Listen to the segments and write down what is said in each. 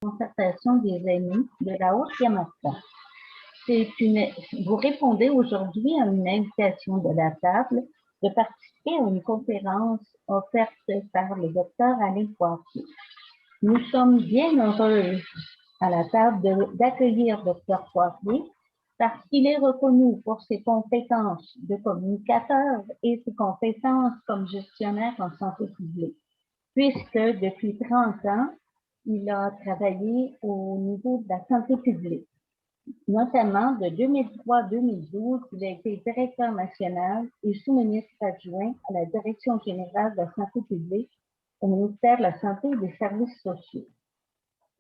concertation des aînés de la Haute-Yamasta. Vous répondez aujourd'hui à une invitation de la table de participer à une conférence offerte par le docteur Alain Poirier. Nous sommes bien heureux à la table d'accueillir docteur Poirier parce qu'il est reconnu pour ses compétences de communicateur et ses compétences comme gestionnaire en santé publique, puisque depuis 30 ans, il a travaillé au niveau de la santé publique. Notamment, de 2003 à 2012, il a été directeur national et sous-ministre adjoint à la Direction générale de la santé publique au ministère de la Santé et des Services sociaux.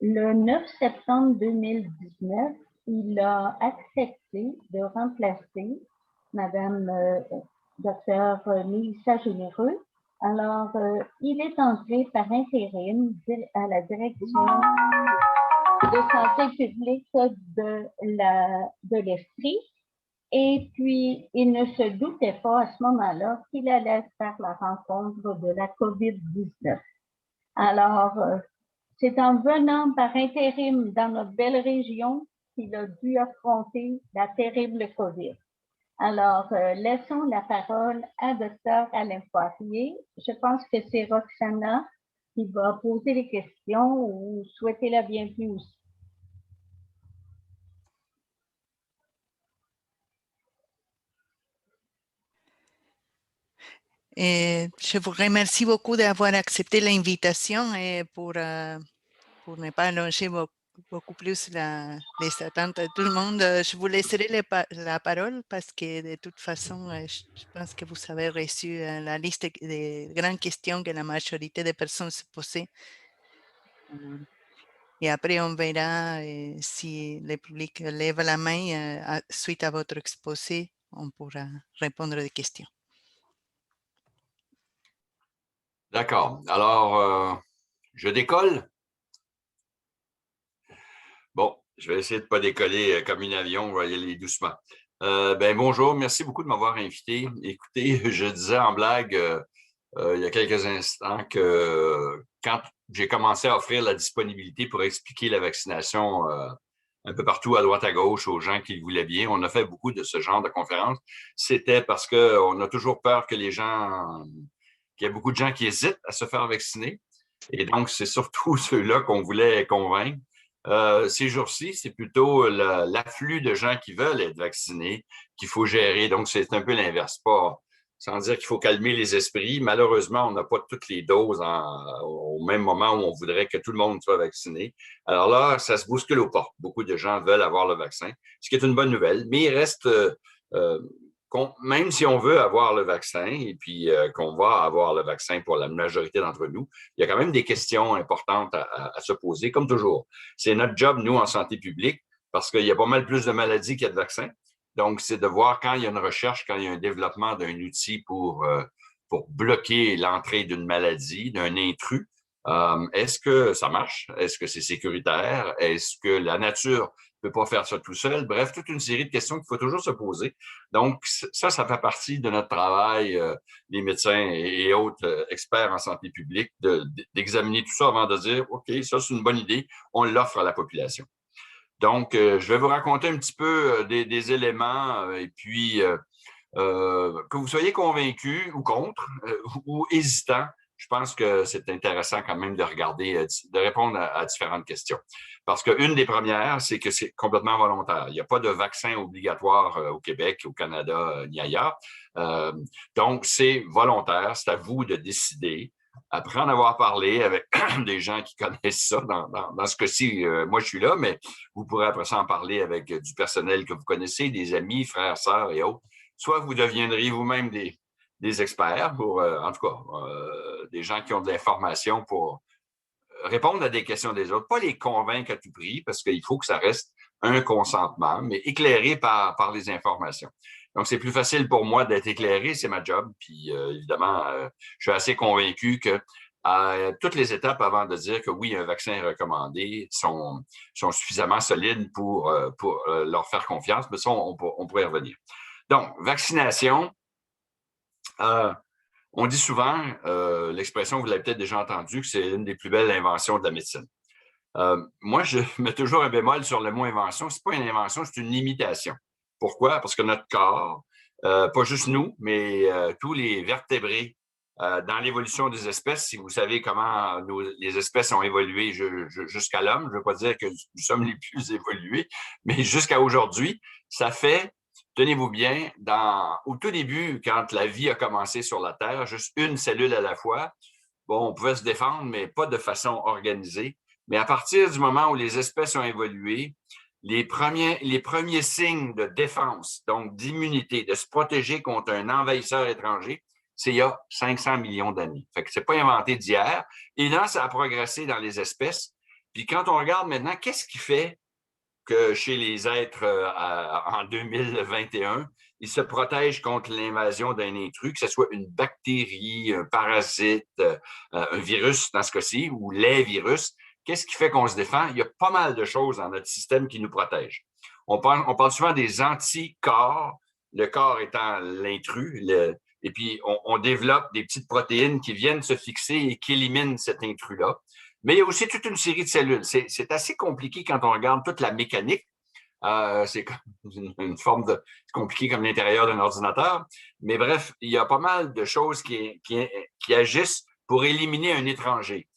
Le 9 septembre 2019, il a accepté de remplacer Madame Dr Mélissa Généreux. Alors, il est entré par intérim à la Direction de santé publique de l'Estrie. Et puis, il ne se doutait pas à ce moment-là qu'il allait faire la rencontre de la COVID-19. Alors, c'est en venant par intérim dans notre belle région qu'il a dû affronter la terrible COVID. Alors, laissons la parole à Dr Alain Poirier. Je pense que c'est Roxana qui va poser les questions ou souhaiter la bienvenue aussi. Et je vous remercie beaucoup d'avoir accepté l'invitation et pour ne pas allonger beaucoup plus les attentes de tout le monde, je vous laisserai la parole parce que de toute façon, je pense que vous avez reçu la liste des grandes questions que la majorité des personnes se posaient. Et après, on verra si le public lève la main suite à votre exposé, on pourra répondre des questions. D'accord. Alors, je décolle. Bon, je vais essayer de ne pas décoller comme un avion, on va y aller doucement. Bonjour, merci beaucoup de m'avoir invité. Écoutez, je disais en blague il y a quelques instants que quand j'ai commencé à offrir la disponibilité pour expliquer la vaccination un peu partout, à droite, à gauche, aux gens qui le voulaient bien, on a fait beaucoup de ce genre de conférences. C'était parce qu'on a toujours peur que qu'il y ait beaucoup de gens qui hésitent à se faire vacciner. Et donc, c'est surtout ceux-là qu'on voulait convaincre. Ces jours-ci, c'est plutôt l'afflux de gens qui veulent être vaccinés qu'il faut gérer. Donc, c'est un peu l'inverse. Pas sans dire qu'il faut calmer les esprits. Malheureusement, on n'a pas toutes les doses au même moment où on voudrait que tout le monde soit vacciné. Alors là, ça se bouscule aux portes. Beaucoup de gens veulent avoir le vaccin, ce qui est une bonne nouvelle. Mais il reste, même si on veut avoir le vaccin et puis qu'on va avoir le vaccin pour la majorité d'entre nous, il y a quand même des questions importantes à se poser, comme toujours. C'est notre job, nous, en santé publique, parce qu'il y a pas mal plus de maladies qu'il y a de vaccins. Donc, c'est de voir quand il y a une recherche, quand il y a un développement d'un outil pour bloquer l'entrée d'une maladie, d'un intrus. Est-ce que ça marche? Est-ce que c'est sécuritaire? Est-ce que la nature ne peut pas faire ça tout seul? Bref, toute une série de questions qu'il faut toujours se poser. Donc, ça fait partie de notre travail, les médecins et autres experts en santé publique, d'examiner tout ça avant de dire, OK, ça, c'est une bonne idée, on l'offre à la population. Donc, je vais vous raconter un petit peu des éléments et puis que vous soyez convaincu ou contre ou hésitant, je pense que c'est intéressant quand même de regarder, de répondre à différentes questions. Parce qu'une des premières, c'est que c'est complètement volontaire. Il n'y a pas de vaccin obligatoire au Québec, au Canada, ni ailleurs. Donc, c'est volontaire, c'est à vous de décider. Après en avoir parlé avec des gens qui connaissent ça, dans ce cas-ci, moi je suis là, mais vous pourrez après ça en parler avec du personnel que vous connaissez, des amis, frères, sœurs et autres. Soit vous deviendriez vous-même des experts, en tout cas, des gens qui ont de l'information pour répondre à des questions des autres, pas les convaincre à tout prix, parce qu'il faut que ça reste un consentement, mais éclairé par les informations. Donc, c'est plus facile pour moi d'être éclairé, c'est ma job. Puis, évidemment, je suis assez convaincu que toutes les étapes avant de dire que oui, un vaccin est recommandé sont suffisamment solides pour leur faire confiance, mais ça, on pourrait y revenir. Donc, vaccination, on dit souvent, l'expression, vous l'avez peut-être déjà entendue, que c'est une des plus belles inventions de la médecine. Moi, je mets toujours un bémol sur le mot invention. Ce n'est pas une invention, c'est une imitation. Pourquoi? Parce que notre corps, pas juste nous, mais tous les vertébrés dans l'évolution des espèces, si vous savez comment les espèces ont évolué jusqu'à l'homme, je ne veux pas dire que nous sommes les plus évolués, mais jusqu'à aujourd'hui, ça fait, tenez-vous bien, au tout début, quand la vie a commencé sur la Terre, juste une cellule à la fois, bon, on pouvait se défendre, mais pas de façon organisée. Mais à partir du moment où les espèces ont évolué, les premiers signes de défense, donc d'immunité, de se protéger contre un envahisseur étranger, c'est il y a 500 millions d'années. Fait que c'est pas inventé d'hier. Et là, ça a progressé dans les espèces. Puis quand on regarde maintenant, qu'est-ce qui fait que chez les êtres en 2021, ils se protègent contre l'invasion d'un intrus, que ce soit une bactérie, un parasite, un virus dans ce cas-ci, ou les virus. Qu'est-ce qui fait qu'on se défend? Il y a pas mal de choses dans notre système qui nous protègent. On parle souvent des anticorps, le corps étant l'intrus, et puis on développe des petites protéines qui viennent se fixer et qui éliminent cet intrus-là. Mais il y a aussi toute une série de cellules. C'est assez compliqué quand on regarde toute la mécanique. C'est une forme de... C'est compliqué comme l'intérieur d'un ordinateur. Mais bref, il y a pas mal de choses qui agissent pour éliminer un étranger.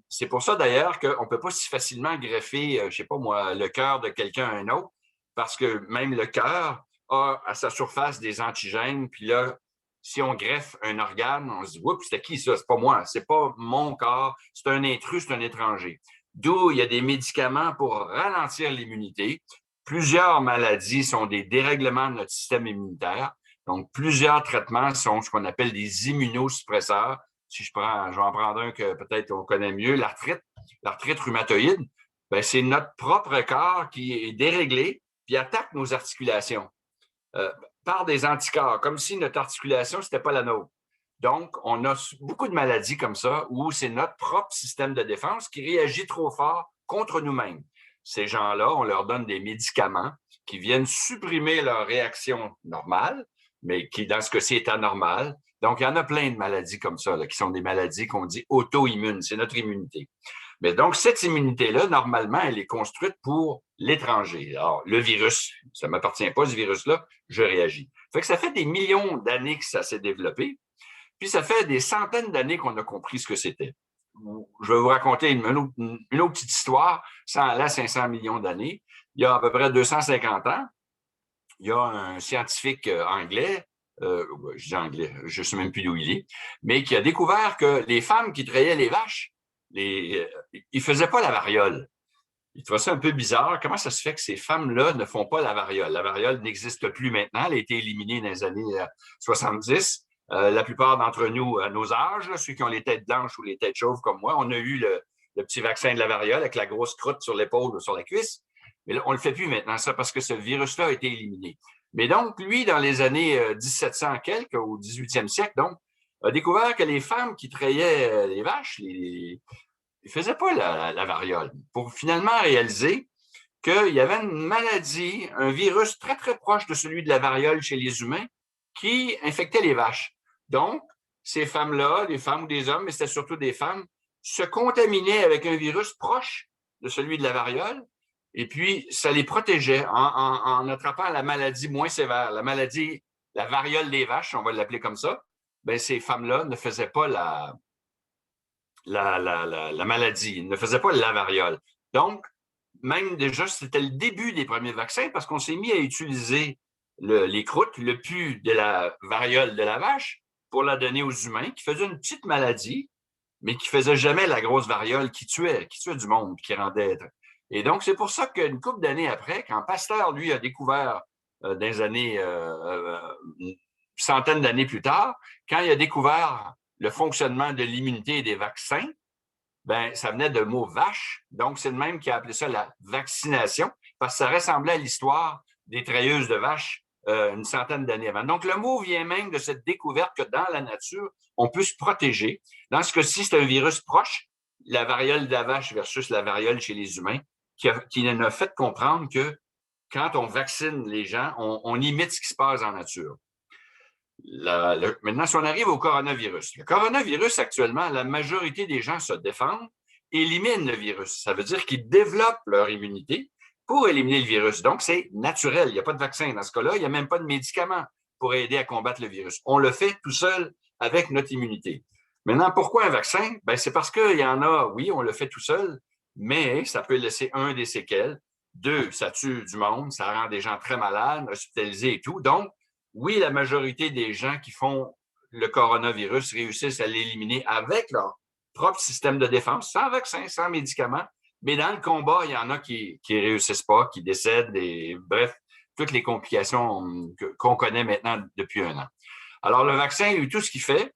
C'est pour ça, d'ailleurs, qu'on ne peut pas si facilement greffer, je ne sais pas moi, le cœur de quelqu'un à un autre, parce que même le cœur a à sa surface des antigènes. Puis là, si on greffe un organe, on se dit « Oups, c'était qui ça? C'est pas moi, c'est pas mon corps, c'est un intrus, c'est un étranger. » D'où il y a des médicaments pour ralentir l'immunité. Plusieurs maladies sont des dérèglements de notre système immunitaire. Donc, plusieurs traitements sont ce qu'on appelle des immunosuppresseurs. Si je vais en prendre un que peut-être on connaît mieux, l'arthrite rhumatoïde, ben, c'est notre propre corps qui est déréglé puis attaque nos articulations par des anticorps, comme si notre articulation, ce n'était pas la nôtre. Donc, on a beaucoup de maladies comme ça où c'est notre propre système de défense qui réagit trop fort contre nous-mêmes. Ces gens-là, on leur donne des médicaments qui viennent supprimer leur réaction normale, mais qui, dans ce cas-ci, est anormale. Donc, il y en a plein de maladies comme ça, là, qui sont des maladies qu'on dit auto-immunes. C'est notre immunité. Mais donc, cette immunité-là, normalement, elle est construite pour l'étranger. Alors, le virus, ça ne m'appartient pas, ce virus-là, je réagis. Fait que ça fait des millions d'années que ça s'est développé. Puis, ça fait des centaines d'années qu'on a compris ce que c'était. Je vais vous raconter une autre petite histoire, ça en a 500 millions d'années. Il y a à peu près 250 ans, il y a un scientifique anglais, je dis anglais, je ne sais même plus d'où il est, mais qui a découvert que les femmes qui traillaient les vaches, ils ne faisaient pas la variole. Il trouvait ça un peu bizarre. Comment ça se fait que ces femmes-là ne font pas la variole? La variole n'existe plus maintenant. Elle a été éliminée dans les années 70. La plupart d'entre nous, à nos âges, là, ceux qui ont les têtes blanches ou les têtes chauves comme moi, on a eu le petit vaccin de la variole avec la grosse croûte sur l'épaule ou sur la cuisse. Mais là, on ne le fait plus maintenant, ça, parce que ce virus-là a été éliminé. Mais donc, lui, dans les années 1700 quelques, au 18e siècle, donc, a découvert que les femmes qui traillaient les vaches, ils ne faisaient pas la variole. Pour finalement réaliser qu'il y avait une maladie, un virus très, très proche de celui de la variole chez les humains qui infectait les vaches. Donc, ces femmes-là, des femmes ou des hommes, mais c'était surtout des femmes, se contaminaient avec un virus proche de celui de la variole, et puis ça les protégeait en attrapant la maladie moins sévère, la maladie, la variole des vaches, on va l'appeler comme ça. Bien, ces femmes-là ne faisaient pas la maladie, ne faisaient pas la variole. Donc, même déjà, c'était le début des premiers vaccins parce qu'on s'est mis à utiliser les croûtes, le pus de la variole de la vache pour la donner aux humains, qui faisaient une petite maladie, mais qui ne faisait jamais la grosse variole qui tuait du monde, qui rendait... Et donc, c'est pour ça qu'une couple d'années après, quand Pasteur, lui, a découvert dans les années, une centaine d'années plus tard, quand il a découvert le fonctionnement de l'immunité et des vaccins, ben, ça venait de mot vache. Donc, c'est le même qui a appelé ça la vaccination, parce que ça ressemblait à l'histoire des treilleuses de vaches une centaine d'années avant. Donc, le mot vient même de cette découverte que dans la nature, on peut se protéger. Dans ce cas-ci, c'est un virus proche, la variole de la vache versus la variole chez les humains, qui nous a fait comprendre que quand on vaccine les gens, on imite ce qui se passe en nature. Maintenant, si on arrive au coronavirus. Le coronavirus, actuellement, la majorité des gens se défendent éliminent le virus. Ça veut dire qu'ils développent leur immunité pour éliminer le virus. Donc, c'est naturel. Il n'y a pas de vaccin. Dans ce cas-là, il n'y a même pas de médicament pour aider à combattre le virus. On le fait tout seul avec notre immunité. Maintenant, pourquoi un vaccin? Ben, c'est parce qu'il y en a, oui, on le fait tout seul, mais ça peut laisser des séquelles. 2, ça tue du monde, ça rend des gens très malades, hospitalisés et tout. Donc, oui, la majorité des gens qui font le coronavirus réussissent à l'éliminer avec leur propre système de défense, sans vaccin, sans médicaments. Mais dans le combat, il y en a qui ne réussissent pas, qui décèdent, et bref, toutes les complications qu'on connaît maintenant depuis 1 an. Alors, le vaccin, tout ce qu'il fait,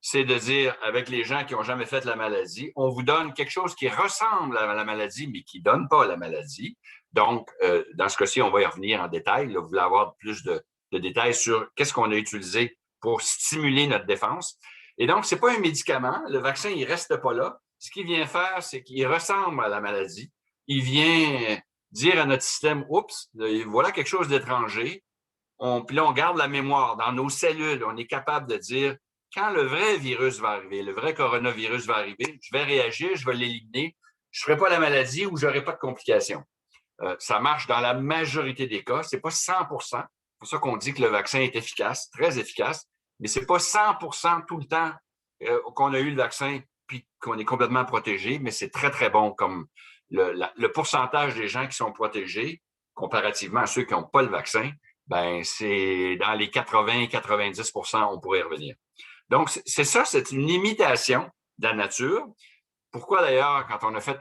c'est de dire, avec les gens qui n'ont jamais fait la maladie, on vous donne quelque chose qui ressemble à la maladie, mais qui ne donne pas la maladie. Donc, dans ce cas-ci, on va y revenir en détail. Là, vous voulez avoir plus de détails sur qu'est-ce qu'on a utilisé pour stimuler notre défense. Et donc, ce n'est pas un médicament. Le vaccin, il ne reste pas là. Ce qu'il vient faire, c'est qu'il ressemble à la maladie. Il vient dire à notre système, oups, voilà quelque chose d'étranger. Puis là, on garde la mémoire. Dans nos cellules, on est capable de dire, quand le vrai virus va arriver, le vrai coronavirus va arriver, je vais réagir, je vais l'éliminer. Je ne ferai pas la maladie ou je n'aurai pas de complications. Ça marche dans la majorité des cas. Ce n'est pas 100%. C'est pour ça qu'on dit que le vaccin est efficace, très efficace, mais ce n'est pas 100% tout le temps qu'on a eu le vaccin puis qu'on est complètement protégé, mais c'est très, très bon comme le pourcentage des gens qui sont protégés comparativement à ceux qui n'ont pas le vaccin, ben c'est dans les 80-90%, on pourrait y revenir. Donc, c'est ça, c'est une imitation de la nature. Pourquoi d'ailleurs, quand on a fait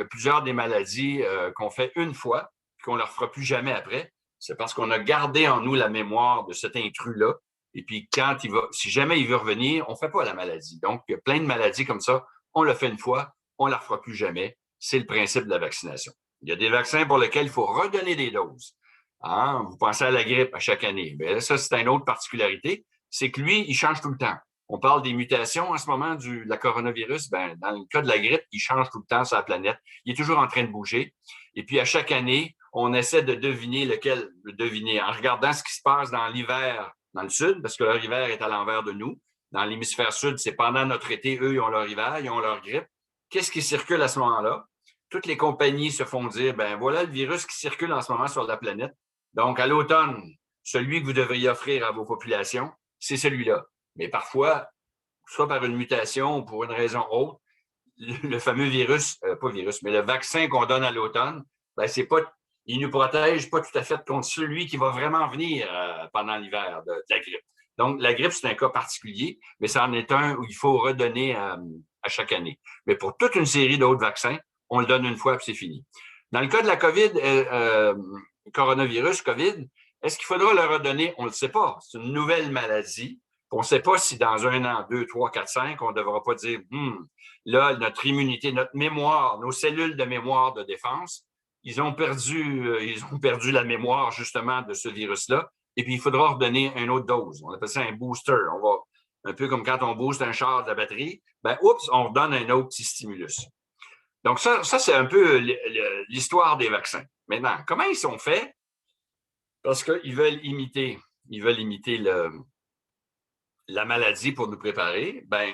plusieurs des maladies qu'on fait une fois, qu'on ne leur fera plus jamais après, c'est parce qu'on a gardé en nous la mémoire de cet intrus-là. Et puis, si jamais il veut revenir, on ne fait pas la maladie. Donc, il y a plein de maladies comme ça. On l'a fait une fois, on ne la refera plus jamais. C'est le principe de la vaccination. Il y a des vaccins pour lesquels il faut redonner des doses. Hein? Vous pensez à la grippe à chaque année. Bien, ça, c'est une autre particularité. C'est que lui, il change tout le temps. On parle des mutations en ce moment de la coronavirus. Ben, dans le cas de la grippe, il change tout le temps sur la planète. Il est toujours en train de bouger. Et puis, à chaque année, on essaie de deviner en regardant ce qui se passe dans l'hiver dans le sud, parce que leur hiver est à l'envers de nous. Dans l'hémisphère sud, c'est pendant notre été, eux, ils ont leur hiver, ils ont leur grippe. Qu'est-ce qui circule à ce moment-là? Toutes les compagnies se font dire, ben voilà le virus qui circule en ce moment sur la planète. Donc, à l'automne, celui que vous devriez offrir à vos populations, c'est celui-là. Mais parfois, soit par une mutation ou pour une raison autre, le fameux virus, pas virus, mais le vaccin qu'on donne à l'automne, ben c'est pas, il nous protège pas tout à fait contre celui qui va vraiment venir pendant l'hiver de la grippe. Donc, la grippe, c'est un cas particulier, mais ça en est un où il faut redonner à chaque année. Mais pour toute une série d'autres vaccins, on le donne une fois et c'est fini. Dans le cas de la COVID, coronavirus, COVID, est-ce qu'il faudra le redonner? On ne le sait pas. C'est une nouvelle maladie. On ne sait pas si dans 1 an, 2, 3, 4, 5, on ne devra pas dire là, notre immunité, notre mémoire, nos cellules de mémoire de défense, ils ont perdu la mémoire justement de ce virus-là. Et puis, il faudra redonner une autre dose. On appelle ça un booster. On va, un peu comme quand on booste un char de la batterie, ben oups, on redonne un autre petit stimulus. Donc, ça c'est un peu l'histoire des vaccins. Maintenant, comment ils sont faits? Parce qu'ils veulent imiter la maladie pour nous préparer. Ben,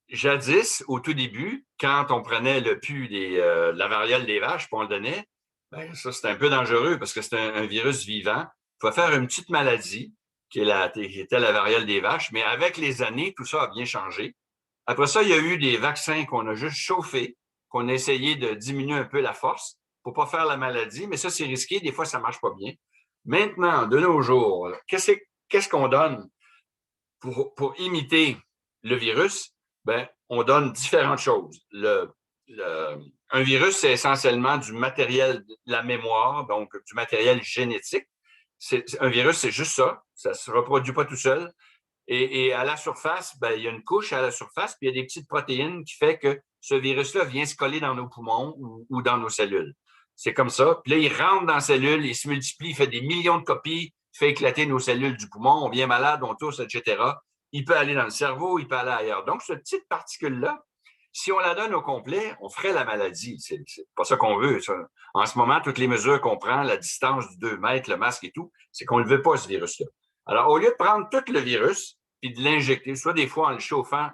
jadis, au tout début, quand on prenait le pus de la variole des vaches, puis on le donnait, ben, ça, c'était un peu dangereux parce que c'est un virus vivant. Il faut faire une petite maladie qui était la variole des vaches, mais avec les années, tout ça a bien changé. Après ça, il y a eu des vaccins qu'on a juste chauffés, qu'on a essayé de diminuer un peu la force pour ne pas faire la maladie, mais ça, c'est risqué. Des fois, ça ne marche pas bien. Maintenant, de nos jours, qu'est-ce qu'on donne pour imiter le virus? Ben, on donne différentes choses. Un virus, c'est essentiellement du matériel de la mémoire, donc du matériel génétique. Un virus, c'est juste ça. Ça ne se reproduit pas tout seul. Et à la surface, ben, il y a une couche à la surface, puis il y a des petites protéines qui font que ce virus-là vient se coller dans nos poumons ou dans nos cellules. C'est comme ça. Puis là, il rentre dans la cellule, il se multiplie, il fait des millions de copies, il fait éclater nos cellules du poumon, on vient malade, on tousse, etc. Il peut aller dans le cerveau, il peut aller ailleurs. Donc, cette petite particule-là, si on la donne au complet, on ferait la maladie. C'est pas ça qu'on veut. Ça. En ce moment, toutes les mesures qu'on prend, la distance du 2 mètres, le masque et tout, c'est qu'on ne le veut pas, ce virus-là. Alors, au lieu de prendre tout le virus et de l'injecter, soit des fois en le chauffant,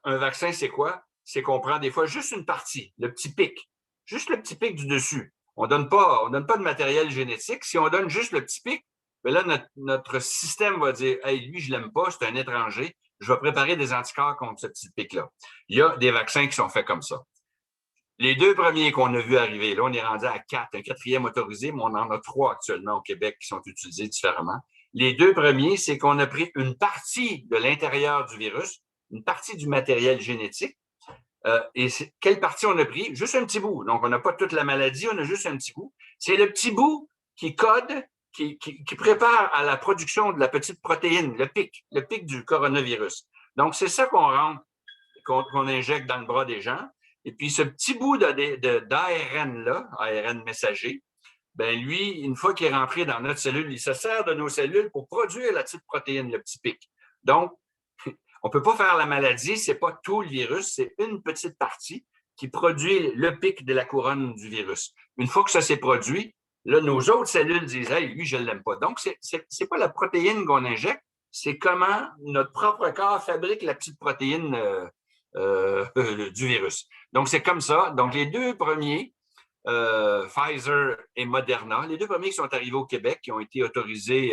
un vaccin, c'est quoi? c'est qu'on prend des fois juste une partie, le petit pic, juste le petit pic du dessus. On ne donne pas de matériel génétique. Si on donne juste le petit pic, bien là, notre système va dire « Hey, lui, je ne l'aime pas, c'est un étranger, je vais préparer des anticorps contre ce petit pic-là. » Il y a des vaccins qui sont faits comme ça. Les 2 premiers qu'on a vus arriver, là, on est rendu à 4, un 4e autorisé, mais on en a 3 actuellement au Québec qui sont utilisés différemment. Les 2 premiers, c'est qu'on a pris une partie de l'intérieur du virus, une partie du matériel génétique. Et quelle partie on a pris? Juste un petit bout. Donc, on n'a pas toute la maladie, on a juste un petit bout. C'est le petit bout qui code, qui prépare à la production de la petite protéine, le pic du coronavirus. Donc, c'est ça qu'on rentre, qu'on injecte dans le bras des gens. Et puis, ce petit bout d'ARN-là, ARN messager, ben lui, une fois qu'il est rentré dans notre cellule, il se sert de nos cellules pour produire la petite protéine, le petit pic. Donc, on ne peut pas faire la maladie, ce n'est pas tout le virus, c'est une petite partie qui produit le pic de la couronne du virus. Une fois que ça s'est produit, là, nos autres cellules disent « Hey, lui, je ne l'aime pas ». Donc, ce n'est pas la protéine qu'on injecte, c'est comment notre propre corps fabrique la petite protéine du virus. Donc, c'est comme ça. Donc, les 2 premiers, Pfizer et Moderna, les 2 premiers qui sont arrivés au Québec, qui ont été autorisés,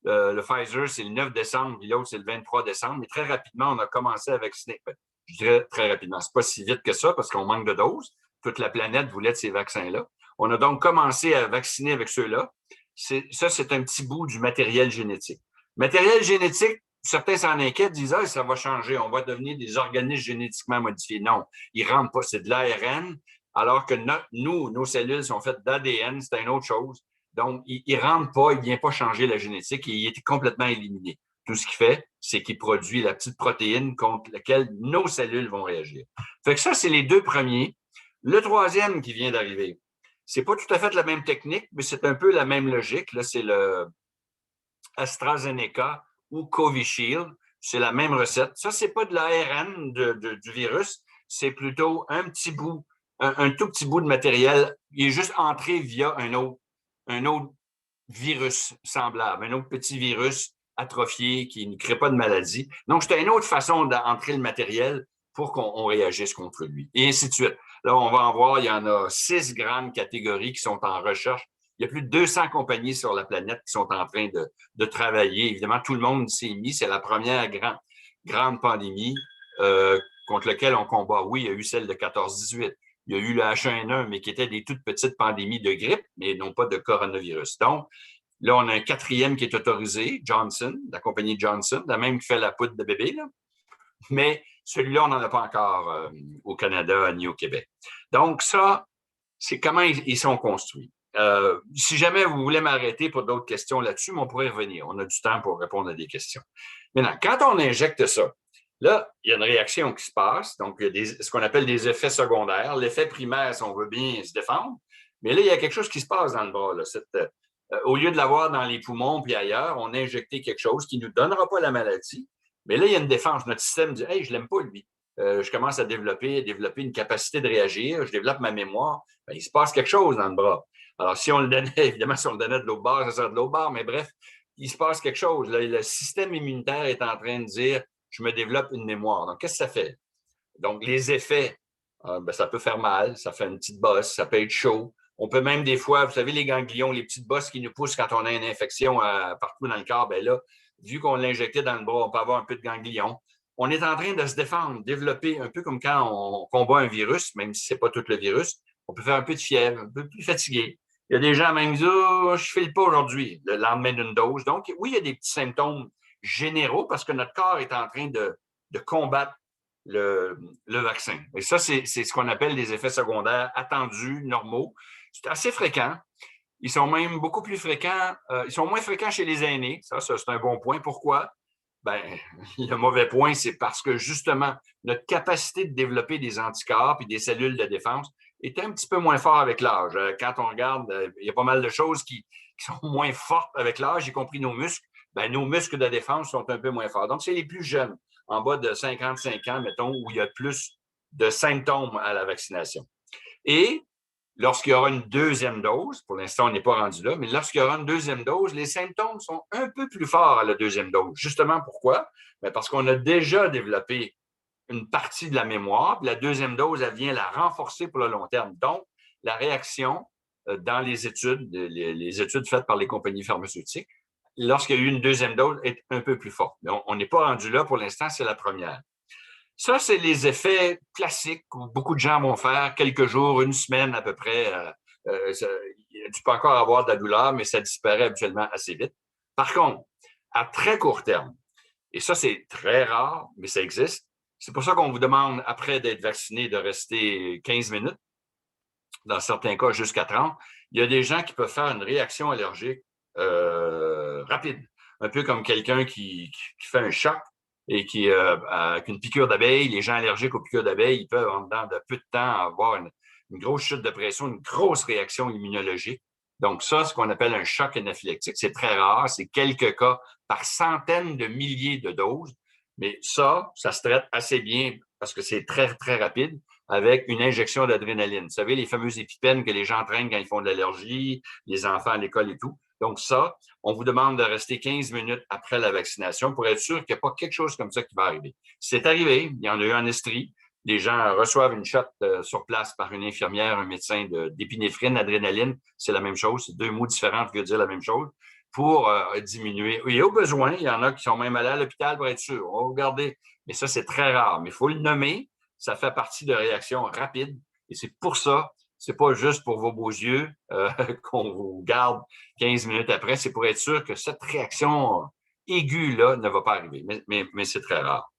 le Pfizer, c'est le 9 décembre, puis l'autre, c'est le 23 décembre. Mais très rapidement, on a commencé à vacciner. Je dirais très rapidement. Ce n'est pas si vite que ça parce qu'on manque de doses. Toute la planète voulait de ces vaccins-là. On a donc commencé à vacciner avec ceux-là. Ça, c'est un petit bout du matériel génétique. Matériel génétique, certains s'en inquiètent, disent « Ah, ça va changer, on va devenir des organismes génétiquement modifiés. » Non, ils ne rentrent pas, c'est de l'ARN, alors que nos cellules sont faites d'ADN, c'est une autre chose. Donc, il ne rentre pas, il ne vient pas changer la génétique, il est complètement éliminé. Tout ce qu'il fait, c'est qu'il produit la petite protéine contre laquelle nos cellules vont réagir. Fait que ça, c'est les 2 premiers. Le 3e qui vient d'arriver, c'est pas tout à fait la même technique, mais c'est un peu la même logique. Là, c'est le AstraZeneca ou Covishield. C'est la même recette. Ça, c'est pas de l'ARN du virus, c'est plutôt un petit bout, un tout petit bout de matériel. Il est juste entré via un autre virus semblable, un autre petit virus atrophié qui ne crée pas de maladie. Donc, c'est une autre façon d'entrer le matériel pour qu'on réagisse contre lui, et ainsi de suite. Là, on va en voir, il y en a 6 grandes catégories qui sont en recherche. Il y a plus de 200 compagnies sur la planète qui sont en train de travailler. Évidemment, tout le monde s'est mis. C'est la première grande pandémie contre laquelle on combat. Oui, il y a eu celle de 14-18. Il y a eu le H1N1, mais qui était des toutes petites pandémies de grippe, mais non pas de coronavirus. Donc, là, on a un 4e qui est autorisé, Johnson, la compagnie Johnson, la même qui fait la poudre de bébé, là. Mais celui-là, on n'en a pas encore au Canada ni au Québec. Donc, ça, c'est comment ils sont construits. Si jamais vous voulez m'arrêter pour d'autres questions là-dessus, on pourrait revenir. On a du temps pour répondre à des questions. Maintenant, quand on injecte ça, là, il y a une réaction qui se passe. Donc, il y a ce qu'on appelle des effets secondaires. L'effet primaire, si on veut bien se défendre. Mais là, il y a quelque chose qui se passe dans le bras. Là. Au lieu de l'avoir dans les poumons puis ailleurs, on a injecté quelque chose qui ne nous donnera pas la maladie. Mais là, il y a une défense. Notre système dit « Hey, je ne l'aime pas, lui. Je commence à développer une capacité de réagir. Je développe ma mémoire. » Bien, il se passe quelque chose dans le bras. Alors, si on le donnait, évidemment, si on le donnait de l'autre bord, ça serait de l'autre bord. Mais bref, il se passe quelque chose. Là, le système immunitaire est en train de dire « Je me développe une mémoire. » Donc, qu'est-ce que ça fait? Donc, les effets, ben, ça peut faire mal. Ça fait une petite bosse. Ça peut être chaud. On peut même des fois, vous savez, les ganglions, les petites bosses qui nous poussent quand on a une infection partout dans le corps, bien là, vu qu'on l'a injecté dans le bras, on peut avoir un peu de ganglion. On est en train de se défendre, développer un peu comme quand on combat un virus, même si ce n'est pas tout le virus, on peut faire un peu de fièvre, un peu plus fatigué. Il y a des gens même qui disent « Oh, je ne file pas aujourd'hui », le lendemain d'une dose. Donc, oui, il y a des petits symptômes généraux parce que notre corps est en train de combattre le vaccin. Et ça, c'est ce qu'on appelle des effets secondaires attendus, normaux. C'est assez fréquent. Ils sont même beaucoup plus fréquents. Ils sont moins fréquents chez les aînés. Ça c'est un bon point. Pourquoi? Ben, le mauvais point, c'est parce que justement, notre capacité de développer des anticorps et des cellules de défense est un petit peu moins fort avec l'âge. Quand on regarde, il y a pas mal de choses qui sont moins fortes avec l'âge, y compris nos muscles. Ben, nos muscles de défense sont un peu moins forts. Donc, c'est les plus jeunes, en bas de 55 ans, mettons, où il y a plus de symptômes à la vaccination. Et lorsqu'il y aura une deuxième dose, pour l'instant, on n'est pas rendu là, mais lorsqu'il y aura une deuxième dose, les symptômes sont un peu plus forts à la deuxième dose. Justement, pourquoi? Bien, parce qu'on a déjà développé une partie de la mémoire, puis la deuxième dose, elle vient la renforcer pour le long terme. Donc, la réaction dans les études, les études faites par les compagnies pharmaceutiques, lorsqu'il y a eu une deuxième dose, est un peu plus forte. Mais on n'est pas rendu là pour l'instant, c'est la première. Ça, c'est les effets classiques où beaucoup de gens vont faire quelques jours, une semaine à peu près. Tu peux encore avoir de la douleur, mais ça disparaît habituellement assez vite. Par contre, à très court terme, et ça, c'est très rare, mais ça existe, c'est pour ça qu'on vous demande, après d'être vacciné, de rester 15 minutes, dans certains cas jusqu'à 30. Il y a des gens qui peuvent faire une réaction allergique rapide, un peu comme quelqu'un qui fait un choc et qui, avec une piqûre d'abeille, les gens allergiques aux piqûres d'abeille, ils peuvent, en dedans de peu de temps, avoir une grosse chute de pression, une grosse réaction immunologique. Donc ça, ce qu'on appelle un choc anaphylactique, c'est très rare, c'est quelques cas par centaines de milliers de doses, mais ça se traite assez bien parce que c'est très, très rapide avec une injection d'adrénaline. Vous savez, les fameuses épipènes que les gens prennent quand ils font de l'allergie, les enfants à l'école et tout. Donc ça, on vous demande de rester 15 minutes après la vaccination pour être sûr qu'il n'y a pas quelque chose comme ça qui va arriver. C'est arrivé, il y en a eu en Estrie. Les gens reçoivent une shot sur place par une infirmière, un médecin d'épinéphrine, adrénaline. C'est la même chose. C'est deux mots différents qui veulent dire la même chose pour diminuer. Et au besoin, il y en a qui sont même allés à l'hôpital pour être sûr. On va regarder. Mais ça, c'est très rare. Mais il faut le nommer. Ça fait partie de réactions rapides. Et c'est pour ça, c'est pas juste pour vos beaux yeux qu'on vous garde 15 minutes après. C'est pour être sûr que cette réaction aiguë-là ne va pas arriver. Mais c'est très rare.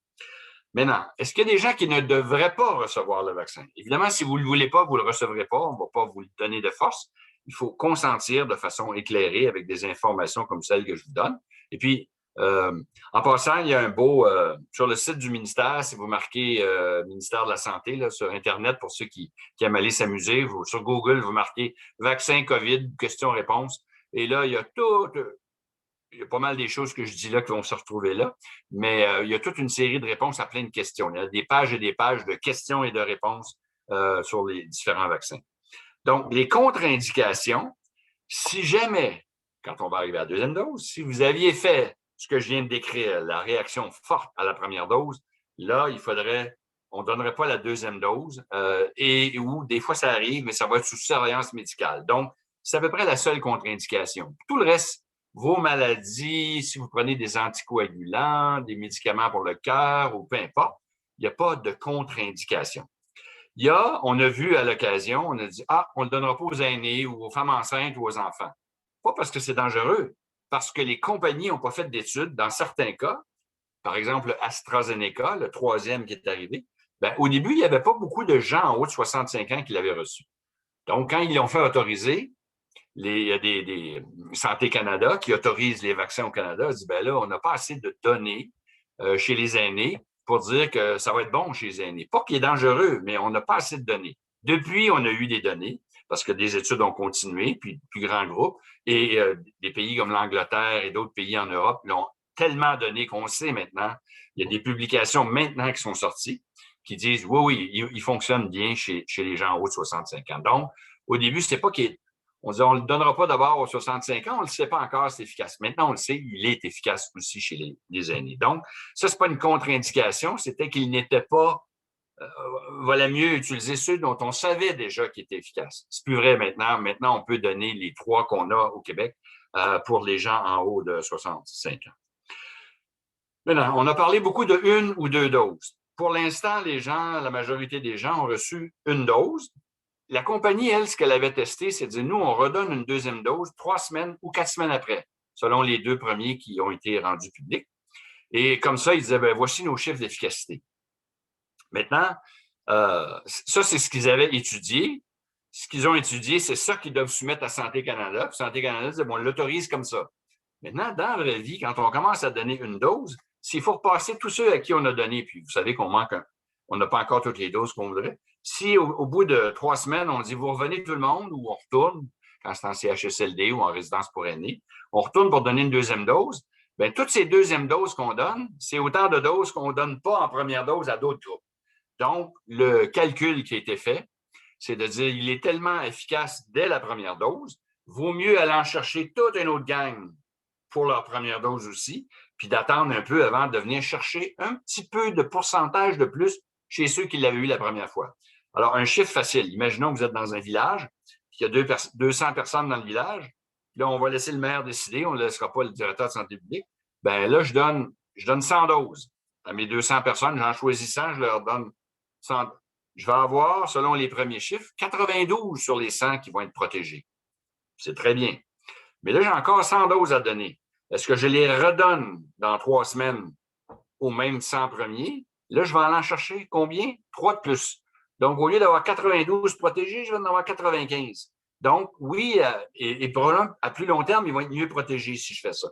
Maintenant, est-ce qu'il y a des gens qui ne devraient pas recevoir le vaccin? Évidemment, si vous ne le voulez pas, vous ne le recevrez pas. On ne va pas vous le donner de force. Il faut consentir de façon éclairée avec des informations comme celles que je vous donne. Et puis, en passant, il y a un beau, sur le site du ministère, si vous marquez ministère de la Santé là, sur Internet, pour ceux qui aiment aller s'amuser, sur Google, vous marquez vaccin COVID, questions-réponses. Et là, il y a pas mal des choses que je dis là qui vont se retrouver là, mais il y a toute une série de réponses à plein de questions. Il y a des pages et des pages de questions et de réponses sur les différents vaccins. Donc, les contre-indications, si jamais, quand on va arriver à la deuxième dose, si vous aviez fait ce que je viens de décrire, la réaction forte à la première dose, là, on ne donnerait pas la deuxième dose et où des fois ça arrive, mais ça va être sous surveillance médicale. Donc, c'est à peu près la seule contre-indication. Tout le reste, vos maladies, si vous prenez des anticoagulants, des médicaments pour le cœur ou peu importe, il n'y a pas de contre-indication. On a vu à l'occasion, on a dit, on ne le donnera pas aux aînés ou aux femmes enceintes ou aux enfants. Pas parce que c'est dangereux, parce que les compagnies n'ont pas fait d'études. Dans certains cas, par exemple AstraZeneca, le troisième qui est arrivé, au début, il n'y avait pas beaucoup de gens en haut de 65 ans qui l'avaient reçu. Donc, quand ils l'ont fait autoriser, il y a des Santé Canada qui autorisent les vaccins au Canada, dit, là, on n'a pas assez de données chez les aînés pour dire que ça va être bon chez les aînés. Pas qu'il est dangereux, mais on n'a pas assez de données. Depuis, on a eu des données parce que des études ont continué, puis plus grands groupes, et des pays comme l'Angleterre et d'autres pays en Europe l'ont tellement donné qu'on sait maintenant. Il y a des publications maintenant qui sont sorties qui disent, oui, il fonctionne bien chez les gens en haut de 65 ans. Donc, au début, c'est pas on dit, on ne le donnera pas d'abord aux 65 ans, on ne le sait pas encore, c'est efficace. Maintenant, on le sait, il est efficace aussi chez les aînés. Donc, ça, c'est pas une contre-indication, c'était qu'il n'était pas, valait mieux utiliser ceux dont on savait déjà qu'ils étaient efficaces. C'est plus vrai maintenant. Maintenant, on peut donner les 3 qu'on a au Québec pour les gens en haut de 65 ans. Maintenant, on a parlé beaucoup de 1 ou 2 doses. Pour l'instant, la majorité des gens ont reçu une dose. La compagnie, elle, ce qu'elle avait testé, c'est de dire, nous, on redonne une deuxième dose 3 semaines ou 4 semaines après, selon les 2 premiers qui ont été rendus publics. Et comme ça, ils disaient, voici nos chiffres d'efficacité. Maintenant, ça, c'est ce qu'ils avaient étudié. Ce qu'ils ont étudié, c'est ça qu'ils doivent soumettre à Santé Canada. Puis Santé Canada dit, on l'autorise comme ça. Maintenant, dans la vraie vie, quand on commence à donner une dose, s'il faut repasser tous ceux à qui on a donné, puis vous savez qu'on on n'a pas encore toutes les doses qu'on voudrait. Si au bout de 3 semaines, on dit, vous revenez tout le monde ou on retourne, quand c'est en CHSLD ou en résidence pour aînés, on retourne pour donner une deuxième dose, toutes ces deuxièmes doses qu'on donne, c'est autant de doses qu'on ne donne pas en première dose à d'autres groupes. Donc, le calcul qui a été fait, c'est de dire, il est tellement efficace dès la première dose, vaut mieux aller en chercher toute une autre gang pour leur première dose aussi, puis d'attendre un peu avant de venir chercher un petit peu de pourcentage de plus chez ceux qui l'avaient eu la première fois. Alors, un chiffre facile. Imaginons que vous êtes dans un village, qu'il y a 200 personnes dans le village. Là, on va laisser le maire décider, on ne laissera pas le directeur de santé publique. Bien là, je donne 100 doses à mes 200 personnes. J'en choisis 100, je leur donne 100. Je vais avoir, selon les premiers chiffres, 92 sur les 100 qui vont être protégés. C'est très bien. Mais là, j'ai encore 100 doses à donner. Est-ce que je les redonne dans 3 semaines aux mêmes 100 premiers? Là, je vais en chercher combien? 3 de plus. Donc, au lieu d'avoir 92 protégés, je vais en avoir 95. Donc, oui, et probablement, à plus long terme, ils vont être mieux protégés si je fais ça.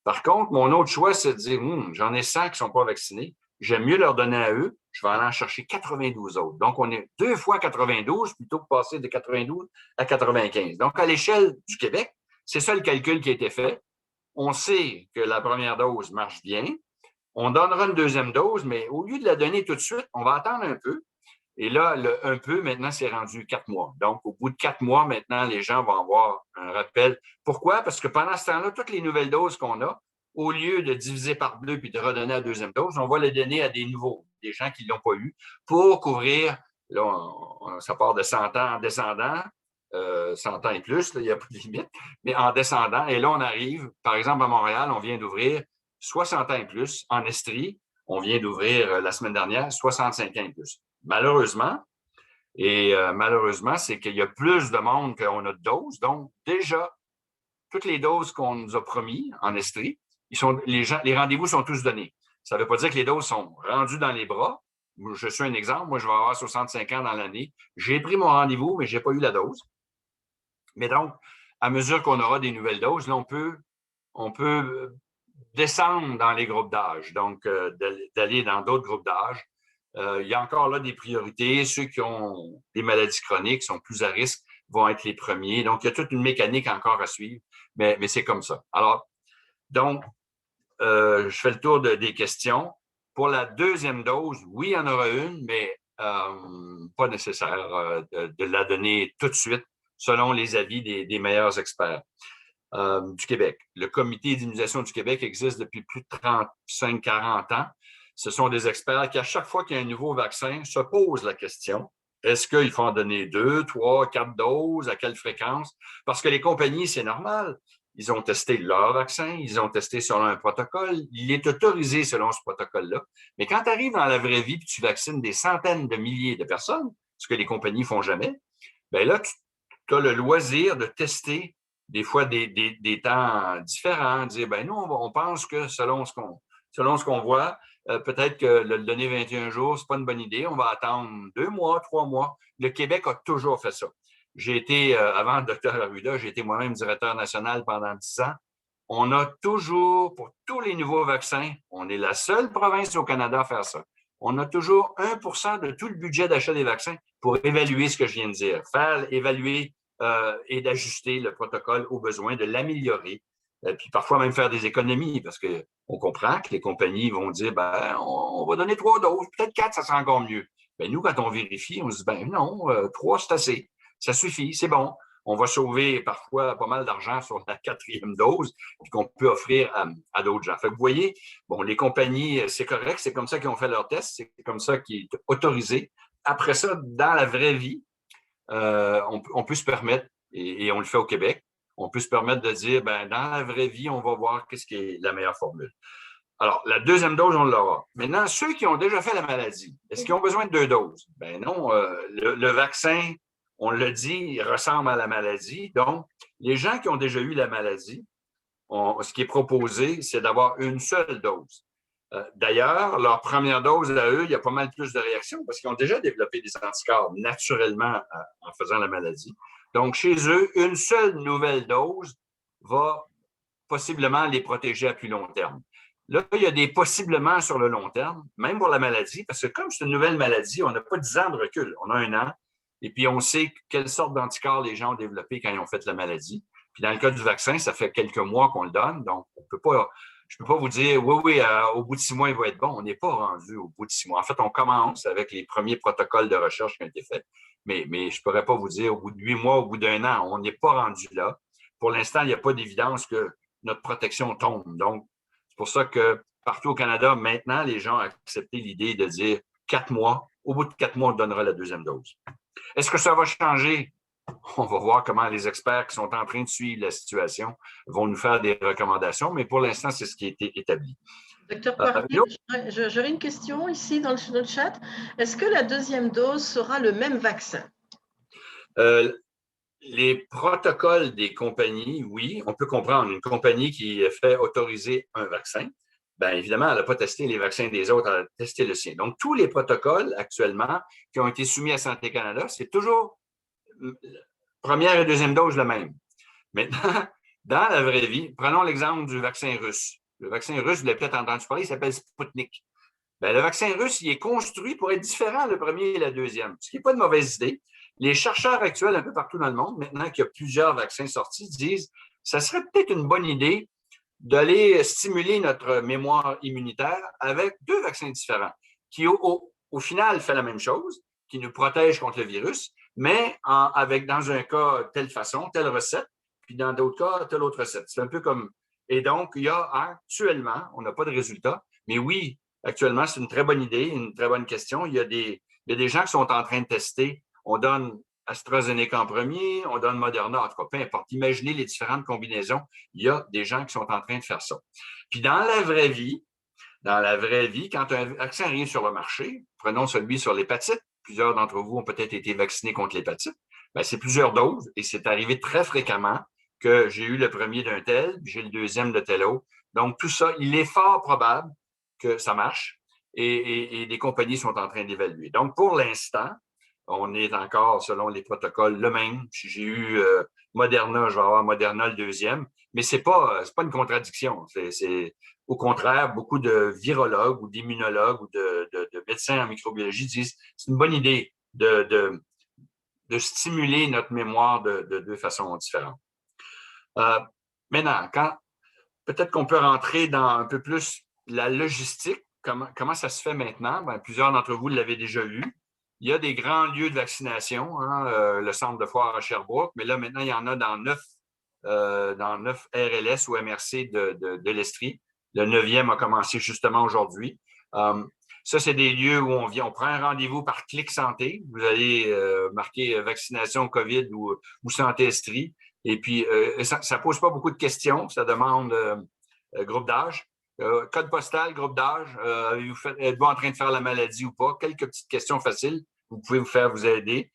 Par contre, mon autre choix, c'est de dire, j'en ai 100 qui ne sont pas vaccinés. J'aime mieux leur donner à eux. Je vais aller en chercher 92 autres. Donc, on est 2 fois 92 plutôt que passer de 92 à 95. Donc, à l'échelle du Québec, c'est ça le calcul qui a été fait. On sait que la première dose marche bien. On donnera une deuxième dose, mais au lieu de la donner tout de suite, on va attendre un peu. Et là, un peu, maintenant, c'est rendu 4 mois. Donc, au bout de 4 mois, maintenant, les gens vont avoir un rappel. Pourquoi? Parce que pendant ce temps-là, toutes les nouvelles doses qu'on a, au lieu de diviser par 2 puis de redonner la deuxième dose, on va les donner à des nouveaux, des gens qui ne l'ont pas eu, pour couvrir, là, ça part de 100 ans en descendant, 100 ans et plus, là, il n'y a pas de limite, mais en descendant. Et là, on arrive, par exemple, à Montréal, on vient d'ouvrir 60 ans et plus. En Estrie, on vient d'ouvrir la semaine dernière 65 ans et plus. Malheureusement, c'est qu'il y a plus de monde qu'on a de doses. Donc, déjà, toutes les doses qu'on nous a promis en Estrie, les rendez-vous sont tous donnés. Ça ne veut pas dire que les doses sont rendues dans les bras. Je suis un exemple. Moi, je vais avoir 65 ans dans l'année. J'ai pris mon rendez-vous, mais je n'ai pas eu la dose. Mais donc, à mesure qu'on aura des nouvelles doses, là, on peut descendre dans les groupes d'âge, donc d'aller dans d'autres groupes d'âge. Il y a encore là des priorités. Ceux qui ont des maladies chroniques sont plus à risque, vont être les premiers. Donc, il y a toute une mécanique encore à suivre, mais c'est comme ça. Alors, donc, je fais le tour des questions. Pour la deuxième dose, oui, il y en aura une, mais pas nécessaire de la donner tout de suite, selon les avis des meilleurs experts du Québec. Le Comité d'immunisation du Québec existe depuis plus de 35-40 ans. Ce sont des experts qui, à chaque fois qu'il y a un nouveau vaccin, se posent la question, est-ce qu'il faut en donner 2, 3, 4 doses, à quelle fréquence? Parce que les compagnies, c'est normal. Ils ont testé leur vaccin, ils ont testé selon un protocole, il est autorisé selon ce protocole-là. Mais quand tu arrives dans la vraie vie et tu vaccines des centaines de milliers de personnes, ce que les compagnies ne font jamais, bien là, tu as le loisir de tester des fois des temps différents, dire, ben nous, on pense que selon ce qu'on voit, peut-être que le donner 21 jours, ce n'est pas une bonne idée. On va attendre 2 mois, 3 mois. Le Québec a toujours fait ça. J'ai été, avant le Dr Arruda, j'ai été moi-même directeur national pendant 10 ans. On a toujours, pour tous les nouveaux vaccins, on est la seule province au Canada à faire ça. On a toujours 1% de tout le budget d'achat des vaccins pour évaluer ce que je viens de dire. Faire évaluer et d'ajuster le protocole aux besoins, de l'améliorer, puis parfois même faire des économies, parce qu'on comprend que les compagnies vont dire, ben, on va donner 3 doses, peut-être 4, ça sera encore mieux. Ben, nous, quand on vérifie, on se dit, ben non, 3, c'est assez. Ça suffit, c'est bon. On va sauver parfois pas mal d'argent sur la 4e dose, puis qu'on peut offrir à d'autres gens. Fait que vous voyez, bon, les compagnies, c'est correct, c'est comme ça qu'ils ont fait leurs tests, c'est comme ça qu'ils est autorisé. Après ça, dans la vraie vie, on peut se permettre, et on le fait au Québec, on peut se permettre de dire, ben, dans la vraie vie, on va voir qu'est-ce qui est la meilleure formule. Alors, la deuxième dose, on l'aura. Maintenant, ceux qui ont déjà fait la maladie, est-ce qu'ils ont besoin de 2 doses? Ben non, le vaccin, on le dit, il ressemble à la maladie. Donc, les gens qui ont déjà eu la maladie, ce qui est proposé, c'est d'avoir une seule dose. D'ailleurs, leur première dose à eux, il y a pas mal plus de réactions parce qu'ils ont déjà développé des anticorps naturellement en faisant la maladie. Donc, chez eux, une seule nouvelle dose va possiblement les protéger à plus long terme. Là, il y a des possiblement sur le long terme, même pour la maladie, parce que comme c'est une nouvelle maladie, on n'a pas 10 ans de recul, on a 1 an, et puis on sait quelle sorte d'anticorps les gens ont développé quand ils ont fait la maladie. Puis dans le cas du vaccin, ça fait quelques mois qu'on le donne, donc je ne peux pas vous dire, oui, au bout de 6 mois, il va être bon. On n'est pas rendu au bout de 6 mois. En fait, on commence avec les premiers protocoles de recherche qui ont été faits, mais je ne pourrais pas vous dire au bout de 8 mois, au bout d'1 an, on n'est pas rendu là. Pour l'instant, il n'y a pas d'évidence que notre protection tombe. Donc, C'est pour ça que partout au Canada, maintenant, les gens ont accepté l'idée de dire 4 mois. Au bout de 4 mois, on donnera la deuxième dose. Est-ce que ça va changer? On va voir comment les experts qui sont en train de suivre la situation vont nous faire des recommandations, mais pour l'instant, c'est ce qui a été établi. Docteur Poirier, j'aurais une question ici dans le chat. Est-ce que la deuxième dose sera le même vaccin? Les protocoles des compagnies, oui, on peut comprendre. Une compagnie qui fait autoriser un vaccin, bien évidemment, elle n'a pas testé les vaccins des autres, elle a testé le sien. Donc, tous les protocoles actuellement qui ont été soumis à Santé Canada, c'est toujours première et deuxième dose le même. Maintenant, dans la vraie vie, prenons l'exemple du vaccin russe. Le vaccin russe, vous l'avez peut-être entendu parler, il s'appelle Sputnik. Bien, le vaccin russe, il est construit pour être différent le premier et le deuxième, ce qui n'est pas une mauvaise idée. Les chercheurs actuels un peu partout dans le monde, maintenant qu'il y a plusieurs vaccins sortis, disent que ça serait peut-être une bonne idée d'aller stimuler notre mémoire immunitaire avec 2 vaccins différents qui, au final, fait la même chose, qui nous protège contre le virus, mais avec, dans un cas, telle façon, telle recette, puis dans d'autres cas, telle autre recette. C'est un peu comme... Et donc, il y a actuellement, on n'a pas de résultat, mais oui, actuellement, c'est une très bonne idée, une très bonne question. Il y a des gens qui sont en train de tester. On donne AstraZeneca en premier, on donne Moderna, en tout cas, peu importe. Imaginez les différentes combinaisons. Il y a des gens qui sont en train de faire ça. Puis dans la vraie vie, quand un vaccin arrive sur le marché, prenons celui sur l'hépatite, plusieurs d'entre vous ont peut-être été vaccinés contre l'hépatite, bien, c'est plusieurs doses et c'est arrivé très fréquemment que j'ai eu le premier d'un tel, puis j'ai le deuxième de tel autre. Donc, tout ça, il est fort probable que ça marche et des compagnies sont en train d'évaluer. Donc, pour l'instant, on est encore, selon les protocoles, le même. Si j'ai eu Moderna, je vais avoir Moderna le deuxième, mais c'est pas une contradiction. C'est au contraire, beaucoup de virologues ou d'immunologues ou de médecins en microbiologie disent que c'est une bonne idée de stimuler notre mémoire de 2 façons différentes. Maintenant, peut-être qu'on peut rentrer dans un peu plus la logistique. Comment ça se fait maintenant? Bien, plusieurs d'entre vous l'avaient déjà vu. Il y a des grands lieux de vaccination, le centre de foire à Sherbrooke, mais là, maintenant, il y en a dans 9 RLS ou MRC de l'Estrie. Le 9e a commencé justement aujourd'hui. Ça, c'est des lieux où on prend un rendez-vous par Clic Santé. Vous allez marquer vaccination COVID ou Santé Estrie. Et puis, ça ne pose pas beaucoup de questions. Ça demande groupe d'âge. Code postal, groupe d'âge, êtes-vous en train de faire la maladie ou pas? Quelques petites questions faciles, vous pouvez vous aider.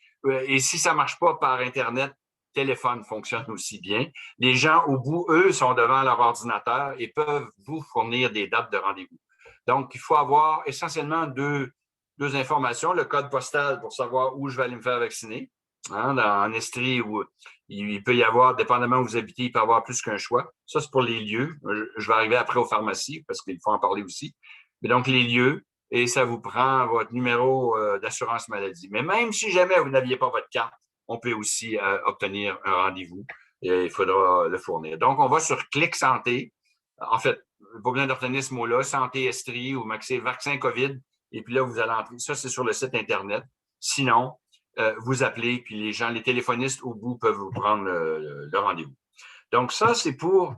Et si ça ne marche pas par Internet, téléphone fonctionne aussi bien. Les gens au bout, eux, sont devant leur ordinateur et peuvent vous fournir des dates de rendez-vous. Donc, il faut avoir essentiellement deux informations. Le code postal pour savoir où je vais aller me faire vacciner. En Estrie, où il peut y avoir, dépendamment où vous habitez, il peut y avoir plus qu'un choix. Ça, c'est pour les lieux. Je vais arriver après aux pharmacies parce qu'il faut en parler aussi. Mais donc, les lieux, et ça vous prend votre numéro d'assurance maladie. Mais même si jamais vous n'aviez pas votre carte, on peut aussi obtenir un rendez-vous et il faudra le fournir. Donc, on va sur Clic Santé. En fait, pas besoin de retenir ce mot-là, Santé Estrie ou vaccin COVID. Et puis là, vous allez entrer. Ça, c'est sur le site Internet. Sinon, vous appelez, puis les téléphonistes au bout peuvent vous prendre le rendez-vous. Donc, ça, c'est pour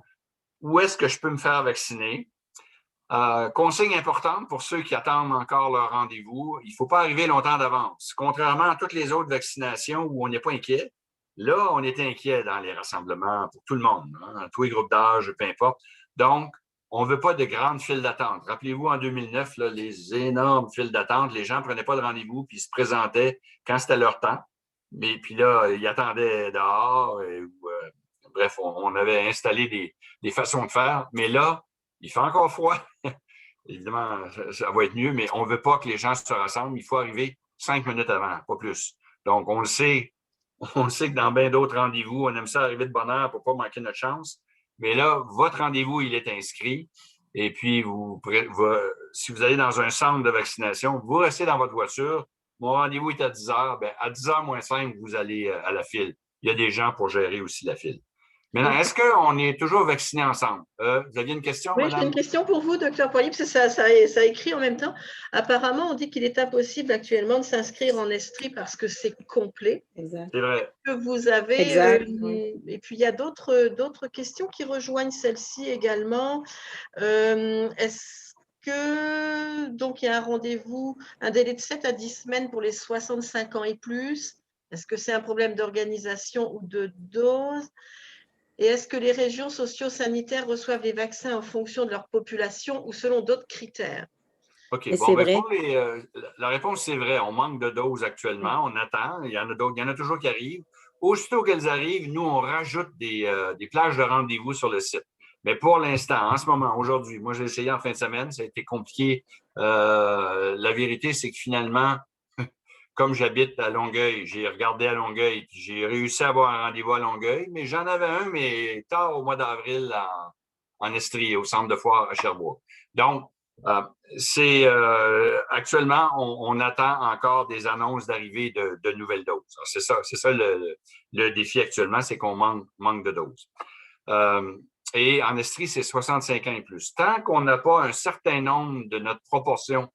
où est-ce que je peux me faire vacciner. Consigne importante pour ceux qui attendent encore leur rendez-vous, il ne faut pas arriver longtemps d'avance. Contrairement à toutes les autres vaccinations où on n'est pas inquiet, là, on est inquiet dans les rassemblements pour tout le monde, tous les groupes d'âge, peu importe. Donc, on ne veut pas de grandes files d'attente. Rappelez-vous, en 2009, là, les énormes files d'attente, les gens ne prenaient pas de rendez-vous puis ils se présentaient quand c'était leur temps. Mais puis là, ils attendaient dehors. Bref, on avait installé des façons de faire. Mais là, il fait encore froid. Évidemment, ça va être mieux, mais on ne veut pas que les gens se rassemblent. Il faut arriver 5 minutes avant, pas plus. Donc, on le sait que dans bien d'autres rendez-vous, on aime ça arriver de bonne heure pour ne pas manquer notre chance. Mais là, votre rendez-vous, il est inscrit. Et puis, si vous allez dans un centre de vaccination, vous restez dans votre voiture. Mon rendez-vous est à 10 heures. Bien, à 10 h moins 5, vous allez à la file. Il y a des gens pour gérer aussi la file. Maintenant, est-ce qu'on est toujours vaccinés ensemble? Vous aviez une question, Oui, madame? j'ai une question pour vous, docteur Poirier, parce que ça écrit en même temps. Apparemment, on dit qu'il est impossible actuellement de s'inscrire en Estrie parce que c'est complet. Exact. C'est vrai. Que vous avez, Exact, oui. Et puis il y a d'autres questions qui rejoignent celle-ci également. Est-ce que, donc il y a un rendez-vous, un délai de 7 à 10 semaines pour les 65 ans et plus? Est-ce que c'est un problème d'organisation ou de dose? Et est-ce que les régions socio-sanitaires reçoivent les vaccins en fonction de leur population ou selon d'autres critères? OK. Et Bon, c'est ben, vrai. la réponse, c'est vrai. On manque de doses actuellement. On attend. Il y en a d'autres. Il y en a toujours qui arrivent. Aussitôt qu'elles arrivent, nous, on rajoute des plages de rendez-vous sur le site. Mais pour l'instant, en ce moment, aujourd'hui, moi, j'ai essayé en fin de semaine. Ça a été compliqué. La vérité, c'est que finalement, comme j'habite à Longueuil, j'ai regardé à Longueuil, puis j'ai réussi à avoir un rendez-vous à Longueuil, mais j'en avais un, mais tard au mois d'avril en Estrie, au centre de foire à Sherbrooke. Donc, actuellement, on attend encore des annonces d'arrivée de nouvelles doses. C'est ça le défi actuellement, c'est qu'on manque de doses. Et en Estrie, c'est 65 ans et plus. Tant qu'on n'a pas un certain nombre de notre proportion,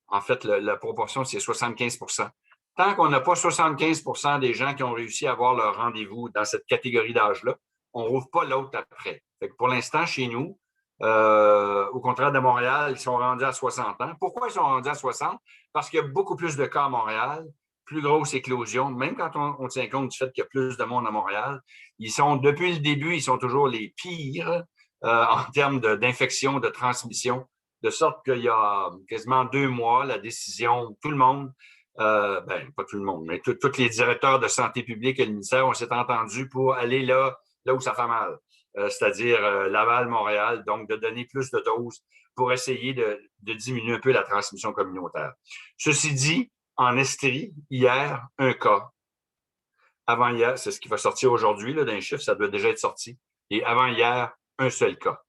en fait, la proportion, c'est 75 %. Tant qu'on n'a pas 75 % des gens qui ont réussi à avoir leur rendez-vous dans cette catégorie d'âge-là, on ne rouvre pas l'autre après. Fait que pour l'instant, chez nous, au contraire de Montréal, ils sont rendus à 60 ans. Pourquoi ils sont rendus à 60? Parce qu'il y a beaucoup plus de cas à Montréal, plus grosse éclosion. Même quand on tient compte du fait qu'il y a plus de monde à Montréal, depuis le début, ils sont toujours les pires en termes d'infection, de transmission. De sorte qu'il y a quasiment 2 mois, la décision, tout le monde, pas tout le monde, mais tous les directeurs de santé publique et le ministère, on s'est entendu pour aller là où ça fait mal, c'est-à-dire Laval, Montréal, donc de donner plus de doses pour essayer de diminuer un peu la transmission communautaire. Ceci dit, en Estrie, hier, un cas. Avant hier, c'est ce qui va sortir aujourd'hui, d'un chiffre, ça doit déjà être sorti. Et avant hier, un seul cas.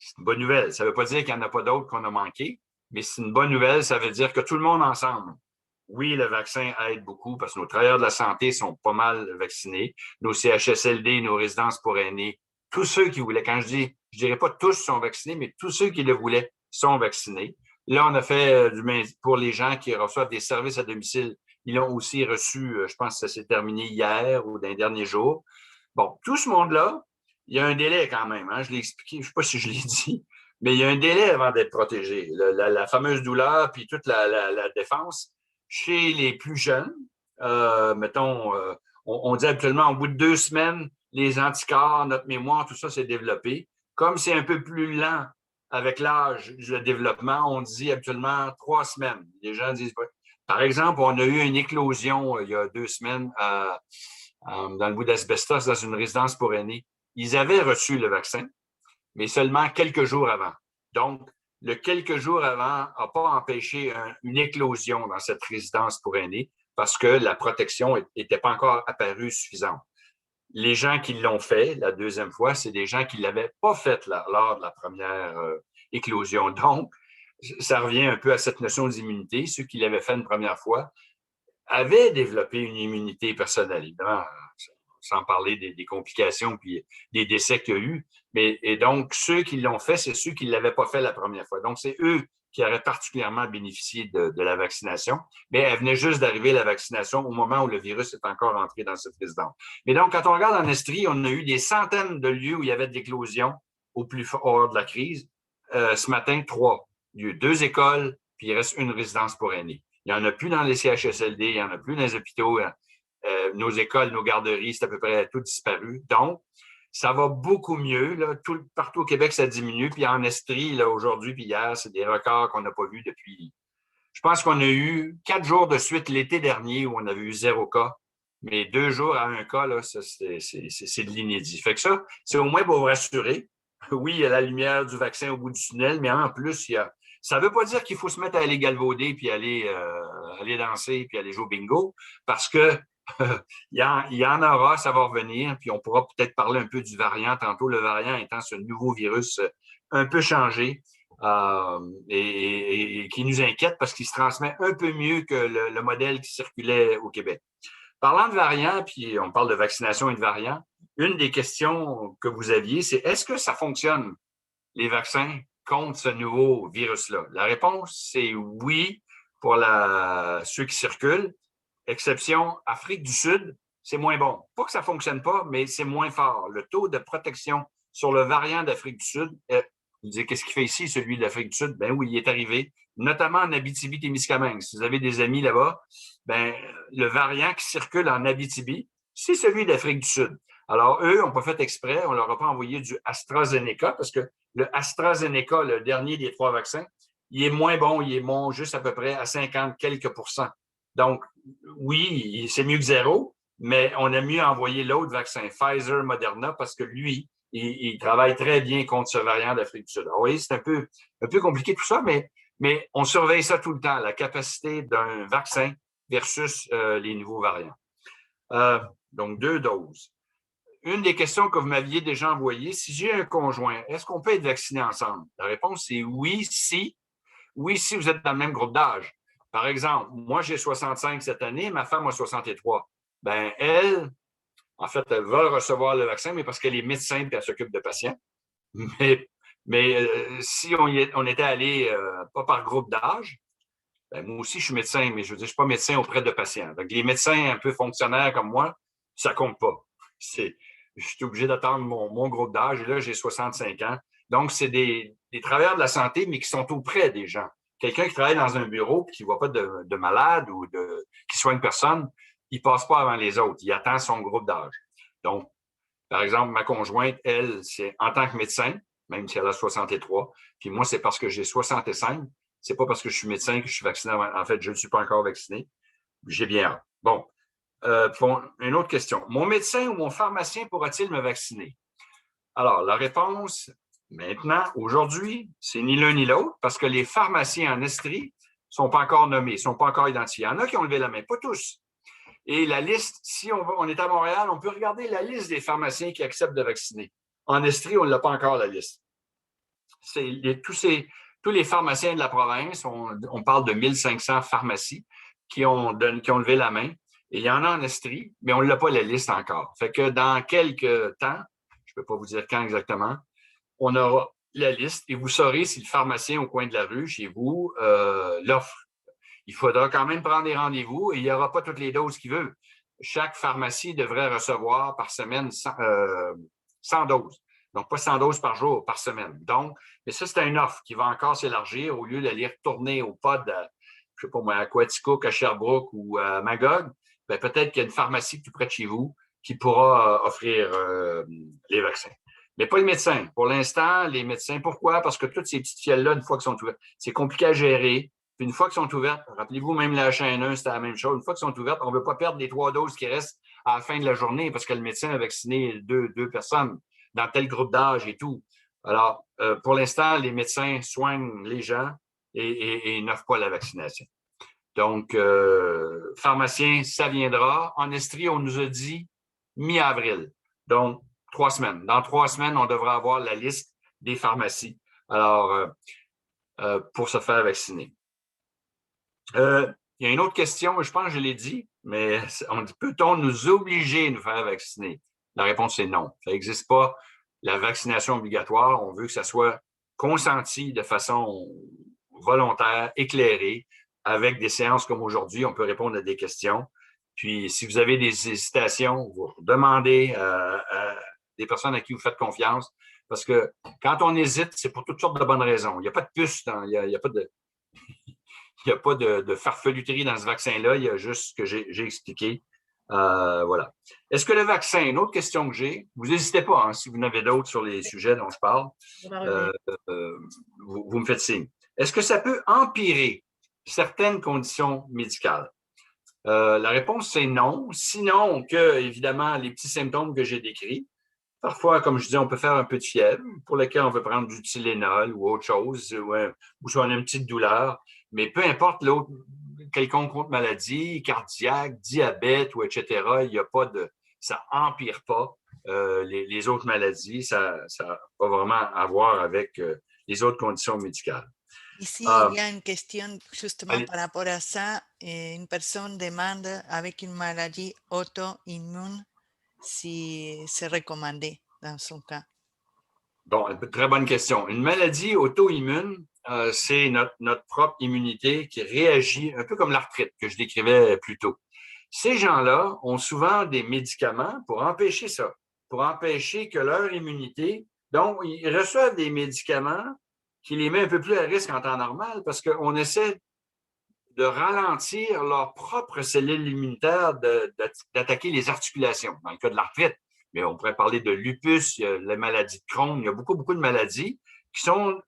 C'est une bonne nouvelle. Ça ne veut pas dire qu'il n'y en a pas d'autres qu'on a manqué, mais c'est une bonne nouvelle. Ça veut dire que tout le monde ensemble, oui, le vaccin aide beaucoup parce que nos travailleurs de la santé sont pas mal vaccinés. Nos CHSLD, nos résidences pour aînés, tous ceux qui voulaient, quand je dirais pas tous sont vaccinés, mais tous ceux qui le voulaient sont vaccinés. Là, on a fait pour les gens qui reçoivent des services à domicile, ils l'ont aussi reçu, je pense que ça s'est terminé hier ou dans les derniers jours. Bon, tout ce monde-là, il y a un délai quand même. Hein, je l'ai expliqué, je ne sais pas si je l'ai dit, mais il y a un délai avant d'être protégé. La fameuse douleur puis toute la défense. Chez les plus jeunes, mettons, on dit habituellement au bout de 2 semaines, les anticorps, notre mémoire, tout ça s'est développé. Comme c'est un peu plus lent avec l'âge du développement, on dit habituellement 3 semaines. Les gens disent, par exemple, on a eu une éclosion il y a 2 semaines dans le bout d'Asbestos, dans une résidence pour aînés. Ils avaient reçu le vaccin, mais seulement quelques jours avant. Donc, le quelques jours avant n'a pas empêché une éclosion dans cette résidence pour aînés parce que la protection n'était pas encore apparue suffisante. Les gens qui l'ont fait la deuxième fois, c'est des gens qui ne l'avaient pas fait lors de la première éclosion. Donc, ça revient un peu à cette notion d'immunité. Ceux qui l'avaient fait une première fois avaient développé une immunité personnelle. Évidemment, sans parler des complications puis des décès qu'il y a eu. Et donc, ceux qui l'ont fait, c'est ceux qui ne l'avaient pas fait la première fois. Donc, c'est eux qui auraient particulièrement bénéficié de la vaccination. Mais elle venait juste d'arriver, la vaccination, au moment où le virus est encore entré dans cette résidence. Mais donc, quand on regarde en Estrie, on a eu des centaines de lieux où il y avait de l'éclosion au plus fort de la crise. Ce matin, 3 lieux, 2 écoles, puis il reste une résidence pour aînés. Il n'y en a plus dans les CHSLD, il n'y en a plus dans les hôpitaux. Nos écoles, nos garderies, c'est à peu près tout disparu. Donc, ça va beaucoup mieux. Là. Partout au Québec, ça diminue. Puis en Estrie, là, aujourd'hui puis hier, c'est des records qu'on n'a pas vus depuis. Je pense qu'on a eu 4 jours de suite l'été dernier où on avait eu 0 cas. Mais 2 jours à 1 cas, là, ça, c'est de l'inédit. Fait que ça, c'est au moins pour vous rassurer. Oui, il y a la lumière du vaccin au bout du tunnel, mais en plus, ça ne veut pas dire qu'il faut se mettre à aller galvauder puis aller danser puis aller jouer au bingo parce que il y en aura, ça va revenir, puis on pourra peut-être parler un peu du variant tantôt, le variant étant ce nouveau virus un peu changé et qui nous inquiète parce qu'il se transmet un peu mieux que le modèle qui circulait au Québec. Parlant de variants, puis on parle de vaccination et de variants, une des questions que vous aviez, c'est est-ce que ça fonctionne, les vaccins, contre ce nouveau virus-là? La réponse, c'est oui pour ceux qui circulent. Exception, Afrique du Sud, c'est moins bon. Pas que ça ne fonctionne pas, mais c'est moins fort. Le taux de protection sur le variant d'Afrique du Sud, vous dites, qu'est-ce qu'il fait ici, celui d'Afrique du Sud? Ben oui, il est arrivé, notamment en Abitibi-Témiscamingue. Si vous avez des amis là-bas, ben, le variant qui circule en Abitibi, c'est celui d'Afrique du Sud. Alors, eux n'ont pas fait exprès, on ne leur a pas envoyé du AstraZeneca parce que le AstraZeneca, le dernier des 3 vaccins, il est moins bon, il est bon juste à peu près à 50 quelques %. Donc, oui, c'est mieux que 0, mais on a mieux envoyer l'autre vaccin, Pfizer, Moderna, parce que lui, il travaille très bien contre ce variant d'Afrique du Sud. Alors, oui, c'est un peu compliqué tout ça, mais on surveille ça tout le temps, la capacité d'un vaccin versus les nouveaux variants. Donc, 2 doses. Une des questions que vous m'aviez déjà envoyées, si j'ai un conjoint, est-ce qu'on peut être vacciné ensemble? La réponse est oui, si vous êtes dans le même groupe d'âge. Par exemple, moi, j'ai 65 cette année, ma femme a 63. Ben, elle, en fait, elle va recevoir le vaccin, mais parce qu'elle est médecin et elle s'occupe de patients. Mais si on était allé pas par groupe d'âge, ben, moi aussi, je suis médecin, mais je veux dire, je ne suis pas médecin auprès de patients. Donc, les médecins un peu fonctionnaires comme moi, ça ne compte pas. Je suis obligé d'attendre mon groupe d'âge, et là, j'ai 65 ans. Donc, c'est des travailleurs de la santé, mais qui sont auprès des gens. Quelqu'un qui travaille dans un bureau et qui ne voit pas de malade ou qui soigne personne, il ne passe pas avant les autres. Il attend son groupe d'âge. Donc, par exemple, ma conjointe, elle, c'est en tant que médecin, même si elle a 63, puis moi, c'est parce que j'ai 65. C'est pas parce que je suis médecin que je suis vacciné. En fait, je ne suis pas encore vacciné. J'ai bien hâte. Bon. Une autre question. Mon médecin ou mon pharmacien pourra-t-il me vacciner? Alors, la réponse, maintenant, aujourd'hui, c'est ni l'un ni l'autre, parce que les pharmaciens en Estrie ne sont pas encore nommés, ne sont pas encore identifiés. Il y en a qui ont levé la main, pas tous. Et la liste, si on est à Montréal, on peut regarder la liste des pharmaciens qui acceptent de vacciner. En Estrie, on ne l'a pas encore, la liste. Tous les pharmaciens de la province, on parle de 1500 pharmacies qui ont levé la main. Et il y en a en Estrie, mais on ne l'a pas la liste encore. Fait que dans quelques temps, je ne peux pas vous dire quand exactement, on aura la liste et vous saurez si le pharmacien au coin de la rue, chez vous, l'offre. Il faudra quand même prendre des rendez-vous et il n'y aura pas toutes les doses qu'il veut. Chaque pharmacie devrait recevoir par semaine 100 doses. Donc, pas 100 doses par jour, par semaine. Donc, mais ça, c'est une offre qui va encore s'élargir au lieu d'aller retourner au pod, je ne sais pas moi, à Quaticook, à Sherbrooke ou à Magog. Ben, peut-être qu'il y a une pharmacie tout près de chez vous qui pourra offrir les vaccins. Mais pas les médecins. Pour l'instant, les médecins, pourquoi? Parce que toutes ces petites fielles-là, une fois qu'elles sont ouvertes, c'est compliqué à gérer. Puis une fois qu'elles sont ouvertes, rappelez-vous, même la H1N1, c'était la même chose. Une fois qu'elles sont ouvertes, on ne veut pas perdre les 3 doses qui restent à la fin de la journée parce que le médecin a vacciné deux personnes dans tel groupe d'âge et tout. Alors, pour l'instant, les médecins soignent les gens et n'offrent pas la vaccination. Donc, pharmacien, ça viendra. En Estrie, on nous a dit mi-avril. Donc, 3 semaines. Dans 3 semaines, on devra avoir la liste des pharmacies. Alors, pour se faire vacciner. Il y a une autre question, je pense que je l'ai dit, mais on dit, peut-on nous obliger à nous faire vacciner? La réponse est non. Ça n'existe pas la vaccination obligatoire. On veut que ça soit consenti de façon volontaire, éclairée, avec des séances comme aujourd'hui. On peut répondre à des questions. Puis, si vous avez des hésitations, vous demandez à des personnes à qui vous faites confiance. Parce que quand on hésite, c'est pour toutes sortes de bonnes raisons. Il n'y a pas de puce, il n'y a pas de... Il n'y a pas de farfeluterie dans ce vaccin-là. Il y a juste ce que j'ai expliqué. Voilà. Est-ce que le vaccin, une autre question que j'ai, vous n'hésitez pas, hein, si vous en avez d'autres sur les sujets dont je parle, vous me faites signe. Est-ce que ça peut empirer certaines conditions médicales? La réponse, c'est non. Sinon, que, évidemment, les petits symptômes que j'ai décrits, parfois, comme je dis, on peut faire un peu de fièvre pour lequel on veut prendre du Tylenol ou autre chose, ou soit on a une petite douleur. Mais peu importe l'autre, quelconque autre maladie, cardiaque, diabète ou etc., il y a pas de, ça empire pas les autres maladies. Ça va vraiment à voir avec les autres conditions médicales. Ici, il y a une question justement par rapport à ça. Une personne demande avec une maladie auto-immune, si c'est recommandé dans son cas? Bon, très bonne question. Une maladie auto-immune, c'est notre propre immunité qui réagit un peu comme l'arthrite que je décrivais plus tôt. Ces gens-là ont souvent des médicaments pour empêcher ça, pour empêcher que leur immunité, donc ils reçoivent des médicaments qui les met un peu plus à risque en temps normal parce qu'on essaie de ralentir leurs propres cellules immunitaires d'attaquer les articulations, dans le cas de l'arthrite. Mais on pourrait parler de lupus, il y a la maladie de Crohn, il y a beaucoup de maladies qui sont,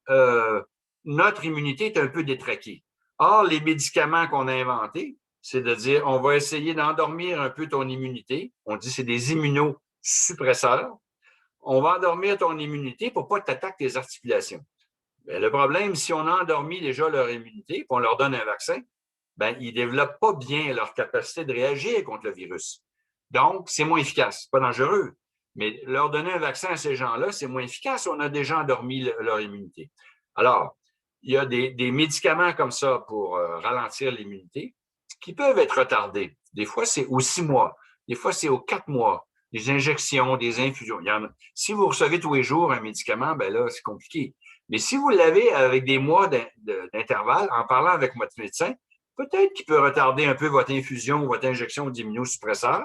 notre immunité est un peu détraquée. Or, les médicaments qu'on a inventés, c'est de dire, on va essayer d'endormir un peu ton immunité. On dit c'est des immunosuppresseurs. On va endormir ton immunité pour pas t'attaquer les articulations. Bien, le problème, si on a endormi déjà leur immunité, puis on leur donne un vaccin, bien, ils ne développent pas bien leur capacité de réagir contre le virus. Donc, c'est moins efficace. C'est pas dangereux. Mais leur donner un vaccin à ces gens-là, c'est moins efficace. On a déjà endormi leur immunité. Alors, il y a des médicaments comme ça pour ralentir l'immunité qui peuvent être retardés. Des fois, c'est aux 6 mois. Des fois, c'est aux 4 mois. Des injections, des infusions. Si vous recevez tous les jours un médicament, ben là, c'est compliqué. Mais si vous l'avez avec des mois d'intervalle, en parlant avec votre médecin, peut-être qu'il peut retarder un peu votre infusion ou votre injection d'immunosuppresseur,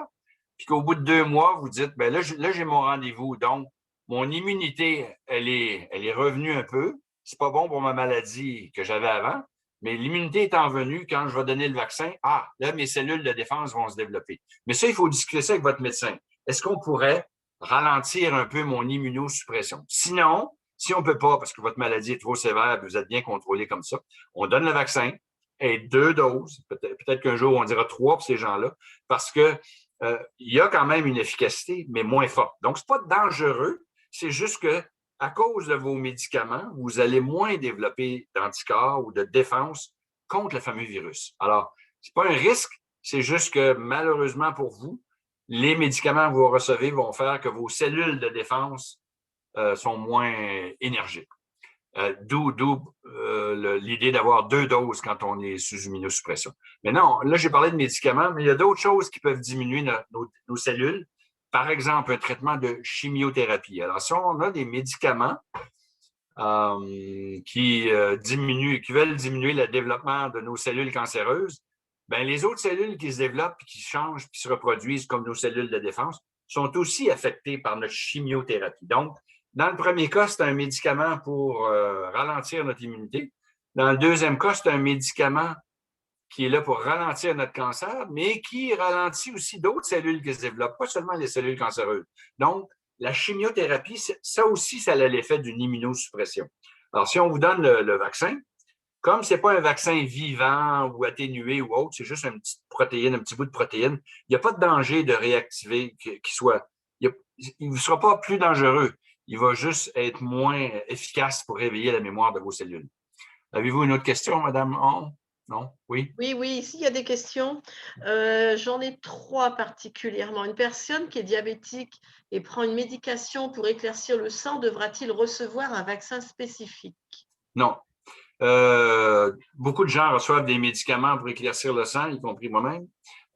puis qu'au bout de 2 mois, vous dites, ben là, j'ai mon rendez-vous. Donc, mon immunité, elle est revenue un peu. C'est pas bon pour ma maladie que j'avais avant, mais l'immunité étant venue, quand je vais donner le vaccin, là, mes cellules de défense vont se développer. Mais ça, il faut discuter ça avec votre médecin. Est-ce qu'on pourrait ralentir un peu mon immunosuppression? Sinon, si on ne peut pas, parce que votre maladie est trop sévère, vous êtes bien contrôlé comme ça, on donne le vaccin et 2 doses. Peut-être qu'un jour, on dira 3 pour ces gens-là, parce que il y a quand même une efficacité, mais moins forte. Donc, ce n'est pas dangereux, c'est juste que à cause de vos médicaments, vous allez moins développer d'anticorps ou de défense contre le fameux virus. Alors, ce n'est pas un risque, c'est juste que malheureusement pour vous, les médicaments que vous recevez vont faire que vos cellules de défense sont moins énergiques. D'où l'idée d'avoir 2 doses quand on est sous immunosuppression. Mais non, là, j'ai parlé de médicaments, mais il y a d'autres choses qui peuvent diminuer nos cellules. Par exemple, un traitement de chimiothérapie. Alors, si on a des médicaments qui veulent diminuer le développement de nos cellules cancéreuses, bien, les autres cellules qui se développent, qui changent, qui se reproduisent comme nos cellules de défense, sont aussi affectées par notre chimiothérapie. Donc, dans le premier cas, c'est un médicament pour ralentir notre immunité. Dans le deuxième cas, c'est un médicament qui est là pour ralentir notre cancer, mais qui ralentit aussi d'autres cellules qui se développent, pas seulement les cellules cancéreuses. Donc, la chimiothérapie, ça aussi, ça a l'effet d'une immunosuppression. Alors, si on vous donne le vaccin, comme ce n'est pas un vaccin vivant ou atténué ou autre, c'est juste une petite protéine, un petit bout de protéine, il n'y a pas de danger de réactiver qu'il soit. Il ne sera pas plus dangereux. Il va juste être moins efficace pour réveiller la mémoire de vos cellules. Avez-vous une autre question, Madame Hon? Non? Oui? Oui, ici, il y a des questions. J'en ai 3 particulièrement. Une personne qui est diabétique et prend une médication pour éclaircir le sang, devra-t-il recevoir un vaccin spécifique? Non. Beaucoup de gens reçoivent des médicaments pour éclaircir le sang, y compris moi-même.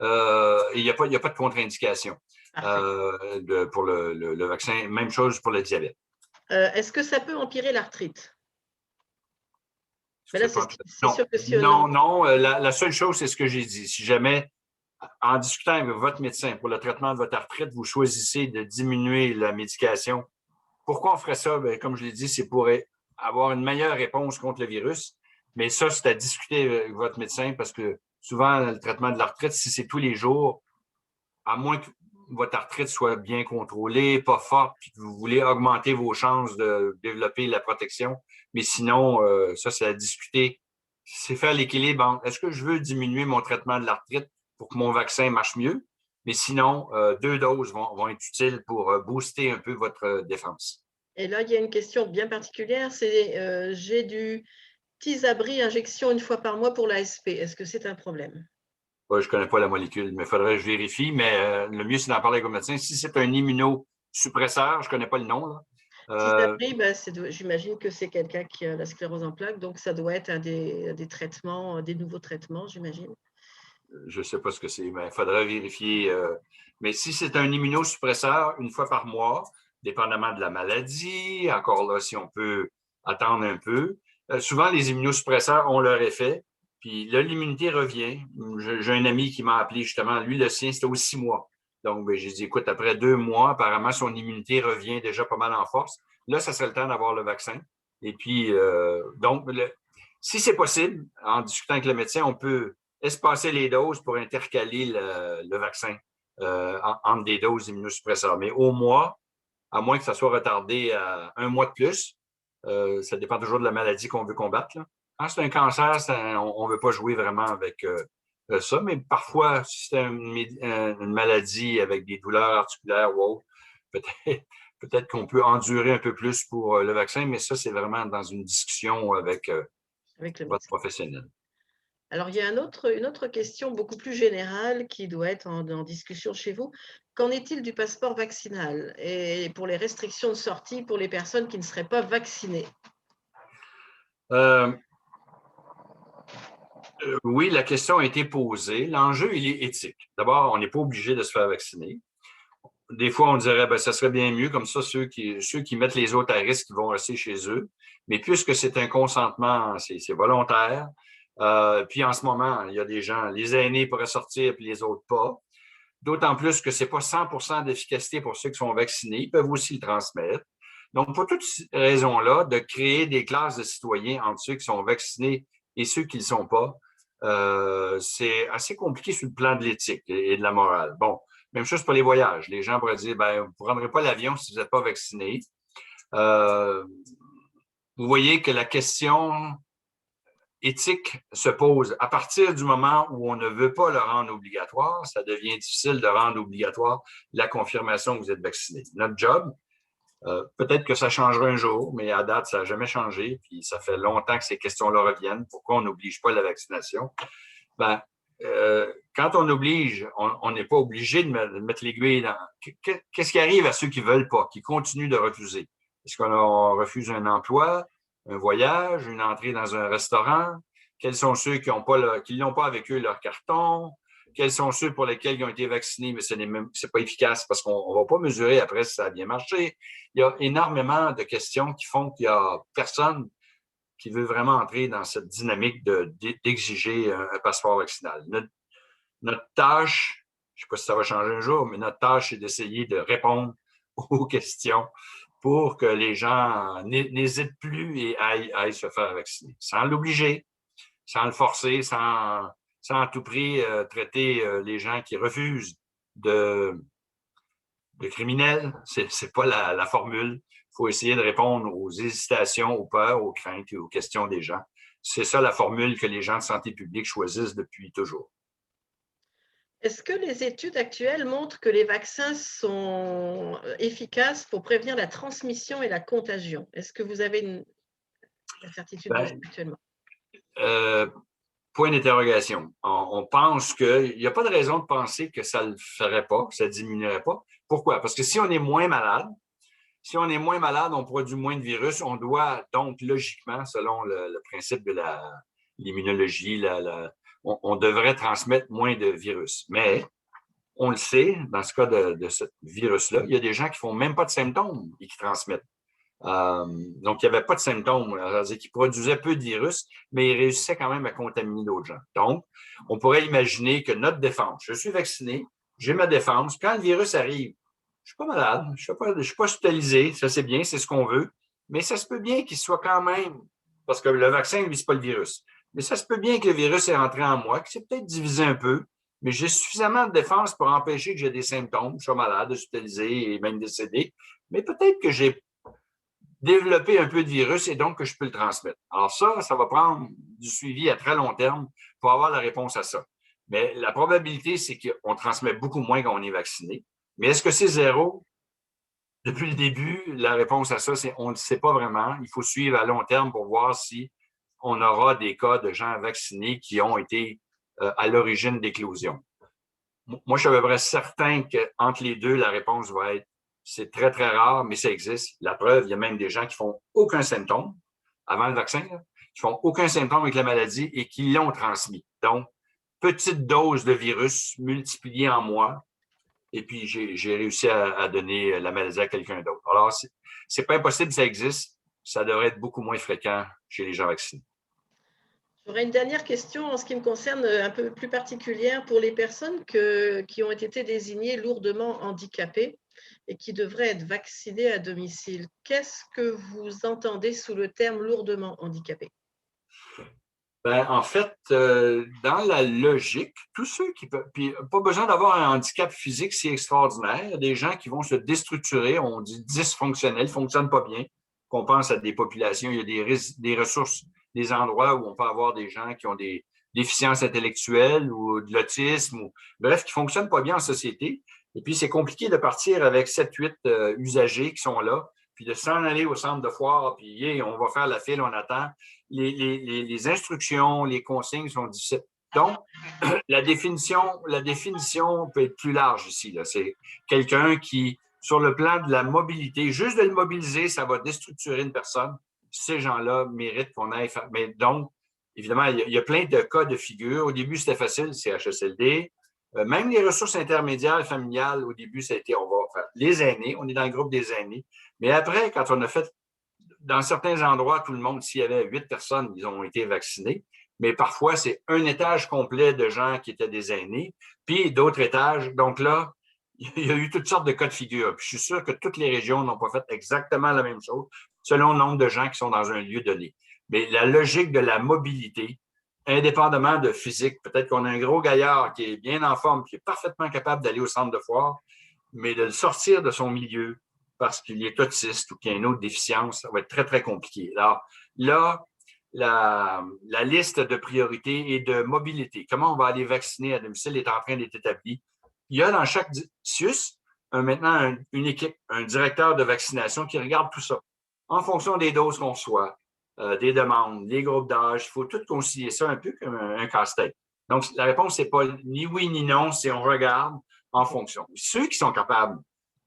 Et il n'y a pas de contre-indication pour le vaccin. Même chose pour le diabète. Est-ce que ça peut empirer l'arthrite? Non. La seule chose, c'est ce que j'ai dit. Si jamais, en discutant avec votre médecin pour le traitement de votre arthrite, vous choisissez de diminuer la médication, pourquoi on ferait ça? Bien, comme je l'ai dit, c'est pour avoir une meilleure réponse contre le virus. Mais ça, c'est à discuter avec votre médecin parce que souvent, le traitement de l'arthrite, si c'est tous les jours, à moins que votre arthrite soit bien contrôlée, pas forte, puis que vous voulez augmenter vos chances de développer la protection. Mais sinon, ça, c'est à discuter. C'est faire l'équilibre entre est-ce que je veux diminuer mon traitement de l'arthrite pour que mon vaccin marche mieux? Mais sinon, 2 doses vont être utiles pour booster un peu votre défense. Et là, il y a une question bien particulière, c'est j'ai du Tysabri injection 1 fois par mois pour l'ASP. Est-ce que c'est un problème? Je ne connais pas la molécule, mais il faudrait que je vérifie. Mais le mieux, c'est d'en parler avec le médecin. Si c'est un immunosuppresseur, je ne connais pas le nom. Tysabri, j'imagine que c'est quelqu'un qui a la sclérose en plaques, donc ça doit être un des traitements, des nouveaux traitements, j'imagine. je ne sais pas ce que c'est, mais il faudra vérifier. Mais si c'est un immunosuppresseur, une fois par mois, dépendamment de la maladie, encore là, si on peut attendre un peu. Souvent, les immunosuppresseurs ont leur effet, puis là, l'immunité revient. J'ai un ami qui m'a appelé justement, lui, le sien, c'était aux 6 mois. Donc, ben, j'ai dit, écoute, après 2 mois, apparemment, son immunité revient déjà pas mal en force. Là, ça serait le temps d'avoir le vaccin. Et puis, donc, si c'est possible, en discutant avec le médecin, on peut espacer les doses pour intercaler le vaccin entre des doses immunosuppresseurs. Mais au mois, à moins que ça soit retardé à 1 mois de plus, ça dépend toujours de la maladie qu'on veut combattre. Là. Quand c'est un cancer, on ne veut pas jouer vraiment avec ça, mais parfois, si c'est une maladie avec des douleurs articulaires ou autre, peut-être qu'on peut endurer un peu plus pour le vaccin, mais ça, c'est vraiment dans une discussion avec votre professionnel. Alors, il y a une autre question beaucoup plus générale qui doit être en discussion chez vous. Qu'en est-il du passeport vaccinal et pour les restrictions de sortie pour les personnes qui ne seraient pas vaccinées? Oui, la question a été posée. L'enjeu, il est éthique. D'abord, on n'est pas obligé de se faire vacciner. Des fois, on dirait, ben, ça serait bien mieux, comme ça, ceux qui mettent les autres à risque, ils vont rester chez eux. Mais puisque c'est un consentement, c'est volontaire. Puis en ce moment, il y a des gens, les aînés pourraient sortir, puis les autres pas. D'autant plus que ce n'est pas 100% d'efficacité pour ceux qui sont vaccinés. Ils peuvent aussi le transmettre. Donc, pour toutes ces raisons-là, de créer des classes de citoyens entre ceux qui sont vaccinés et ceux qui ne le sont pas, c'est assez compliqué sur le plan de l'éthique et de la morale. Bon, même chose pour les voyages. Les gens pourraient dire, ben, vous ne prendrez pas l'avion si vous n'êtes pas vacciné. Vous voyez que la question éthique se pose à partir du moment où on ne veut pas le rendre obligatoire, ça devient difficile de rendre obligatoire la confirmation que vous êtes vacciné. Notre job, peut-être que ça changera un jour, mais à date, ça n'a jamais changé, puis ça fait longtemps que ces questions-là reviennent. Pourquoi on n'oblige pas la vaccination? Ben, quand on oblige, on n'est pas obligé de mettre l'aiguille dans... Qu'est-ce qui arrive à ceux qui ne veulent pas, qui continuent de refuser? Est-ce qu'on refuse un emploi, un voyage, une entrée dans un restaurant? Quels sont ceux qui n'ont pas avec eux leur carton? Quels sont ceux pour lesquels ils ont été vaccinés, mais ce n'est pas efficace parce qu'on ne va pas mesurer après si ça a bien marché? Il y a énormément de questions qui font qu'il n'y a personne qui veut vraiment entrer dans cette dynamique d'exiger un passeport vaccinal. Notre tâche, je ne sais pas si ça va changer un jour, mais notre tâche, c'est d'essayer de répondre aux questions pour que les gens n'hésitent plus et aillent se faire vacciner. Sans l'obliger, sans le forcer, sans à tout prix traiter les gens qui refusent de criminels. C'est pas la formule. Il faut essayer de répondre aux hésitations, aux peurs, aux craintes et aux questions des gens. C'est ça la formule que les gens de santé publique choisissent depuis toujours. Est-ce que les études actuelles montrent que les vaccins sont efficaces pour prévenir la transmission et la contagion? Est-ce que vous avez la certitude actuellement? Point d'interrogation. On pense qu'il n'y a pas de raison de penser que ça ne le ferait pas, que ça ne diminuerait pas. Pourquoi? Parce que si on est moins malade, on produit moins de virus. On doit donc, logiquement, selon le principe de l'immunologie, on devrait transmettre moins de virus. Mais on le sait, dans ce cas de ce virus-là, il y a des gens qui ne font même pas de symptômes et qui transmettent. Donc, il n'y avait pas de symptômes, c'est-à-dire qu'ils produisaient peu de virus, mais ils réussissaient quand même à contaminer d'autres gens. Donc, on pourrait imaginer que notre défense, je suis vacciné, j'ai ma défense, quand le virus arrive, je ne suis pas malade, je ne suis pas hospitalisé, ça c'est bien, c'est ce qu'on veut, mais ça se peut bien qu'il soit quand même, parce que le vaccin ne vise pas le virus, mais ça se peut bien que le virus est rentré en moi, que c'est peut-être divisé un peu, mais j'ai suffisamment de défense pour empêcher que j'ai des symptômes, je sois malade, hospitalisé et même décédé, mais peut-être que j'ai développer un peu de virus et donc que je peux le transmettre. Alors ça va prendre du suivi à très long terme pour avoir la réponse à ça. Mais la probabilité, c'est qu'on transmet beaucoup moins quand on est vacciné. Mais est-ce que c'est zéro? Depuis le début, la réponse à ça, c'est on ne le sait pas vraiment. Il faut suivre à long terme pour voir si on aura des cas de gens vaccinés qui ont été à l'origine d'éclosion. Moi, je suis à peu près certain qu'entre les deux, la réponse va être c'est très, très rare, mais ça existe. La preuve, il y a même des gens qui font aucun symptôme avant le vaccin, qui font aucun symptôme avec la maladie et qui l'ont transmis. Donc, petite dose de virus multipliée en moi. Et puis, j'ai réussi à donner la maladie à quelqu'un d'autre. Alors, c'est pas impossible, ça existe. Ça devrait être beaucoup moins fréquent chez les gens vaccinés. J'aurais une dernière question en ce qui me concerne un peu plus particulière pour les personnes qui ont été désignées lourdement handicapées et qui devraient être vaccinées à domicile. Qu'est-ce que vous entendez sous le terme lourdement handicapé? Ben, en fait, dans la logique, tous ceux qui peuvent, puis pas besoin d'avoir un handicap physique si extraordinaire. Il y a des gens qui vont se déstructurer, on dit dysfonctionnels, ne fonctionnent pas bien. Qu'on pense à des populations, il y a des ressources, des endroits où on peut avoir des gens qui ont des déficiences intellectuelles ou de l'autisme, ou bref, qui ne fonctionnent pas bien en société. Et puis, c'est compliqué de partir avec 7-8 usagers qui sont là, puis de s'en aller au centre de foire, puis yeah, on va faire la file, on attend. Les instructions, les consignes sont difficiles. Donc, la définition peut être plus large ici. C'est quelqu'un qui, sur le plan de la mobilité, juste de le mobiliser, ça va déstructurer une personne. Ces gens-là méritent qu'on aille faire. Mais donc, évidemment, il y a plein de cas de figure. Au début, c'était facile, CHSLD. Même les ressources intermédiaires familiales, au début, ça a été, on va faire les aînés, on est dans le groupe des aînés. Mais après, quand on a fait dans certains endroits, tout le monde, s'il y avait 8 personnes, ils ont été vaccinés. Mais parfois, c'est un étage complet de gens qui étaient des aînés, puis d'autres étages. Donc là, il y a eu toutes sortes de cas de figure. Puis je suis sûr que toutes les régions n'ont pas fait exactement la même chose selon le nombre de gens qui sont dans un lieu donné. Mais la logique de la mobilité, indépendamment de physique, peut-être qu'on a un gros gaillard qui est bien en forme, qui est parfaitement capable d'aller au centre de foire, mais de le sortir de son milieu, parce qu'il est autiste ou qu'il y a une autre déficience, ça va être très, très compliqué. Alors là, la liste de priorités et de mobilité, comment on va aller vacciner à domicile est en train d'être établie. Il y a dans chaque CIUS maintenant une équipe, un directeur de vaccination qui regarde tout ça. En fonction des doses qu'on reçoit, des demandes, les groupes d'âge, il faut tout concilier ça un peu comme un casse-tête. Donc, la réponse, c'est pas ni oui ni non, c'est on regarde en fonction. Ceux qui sont capables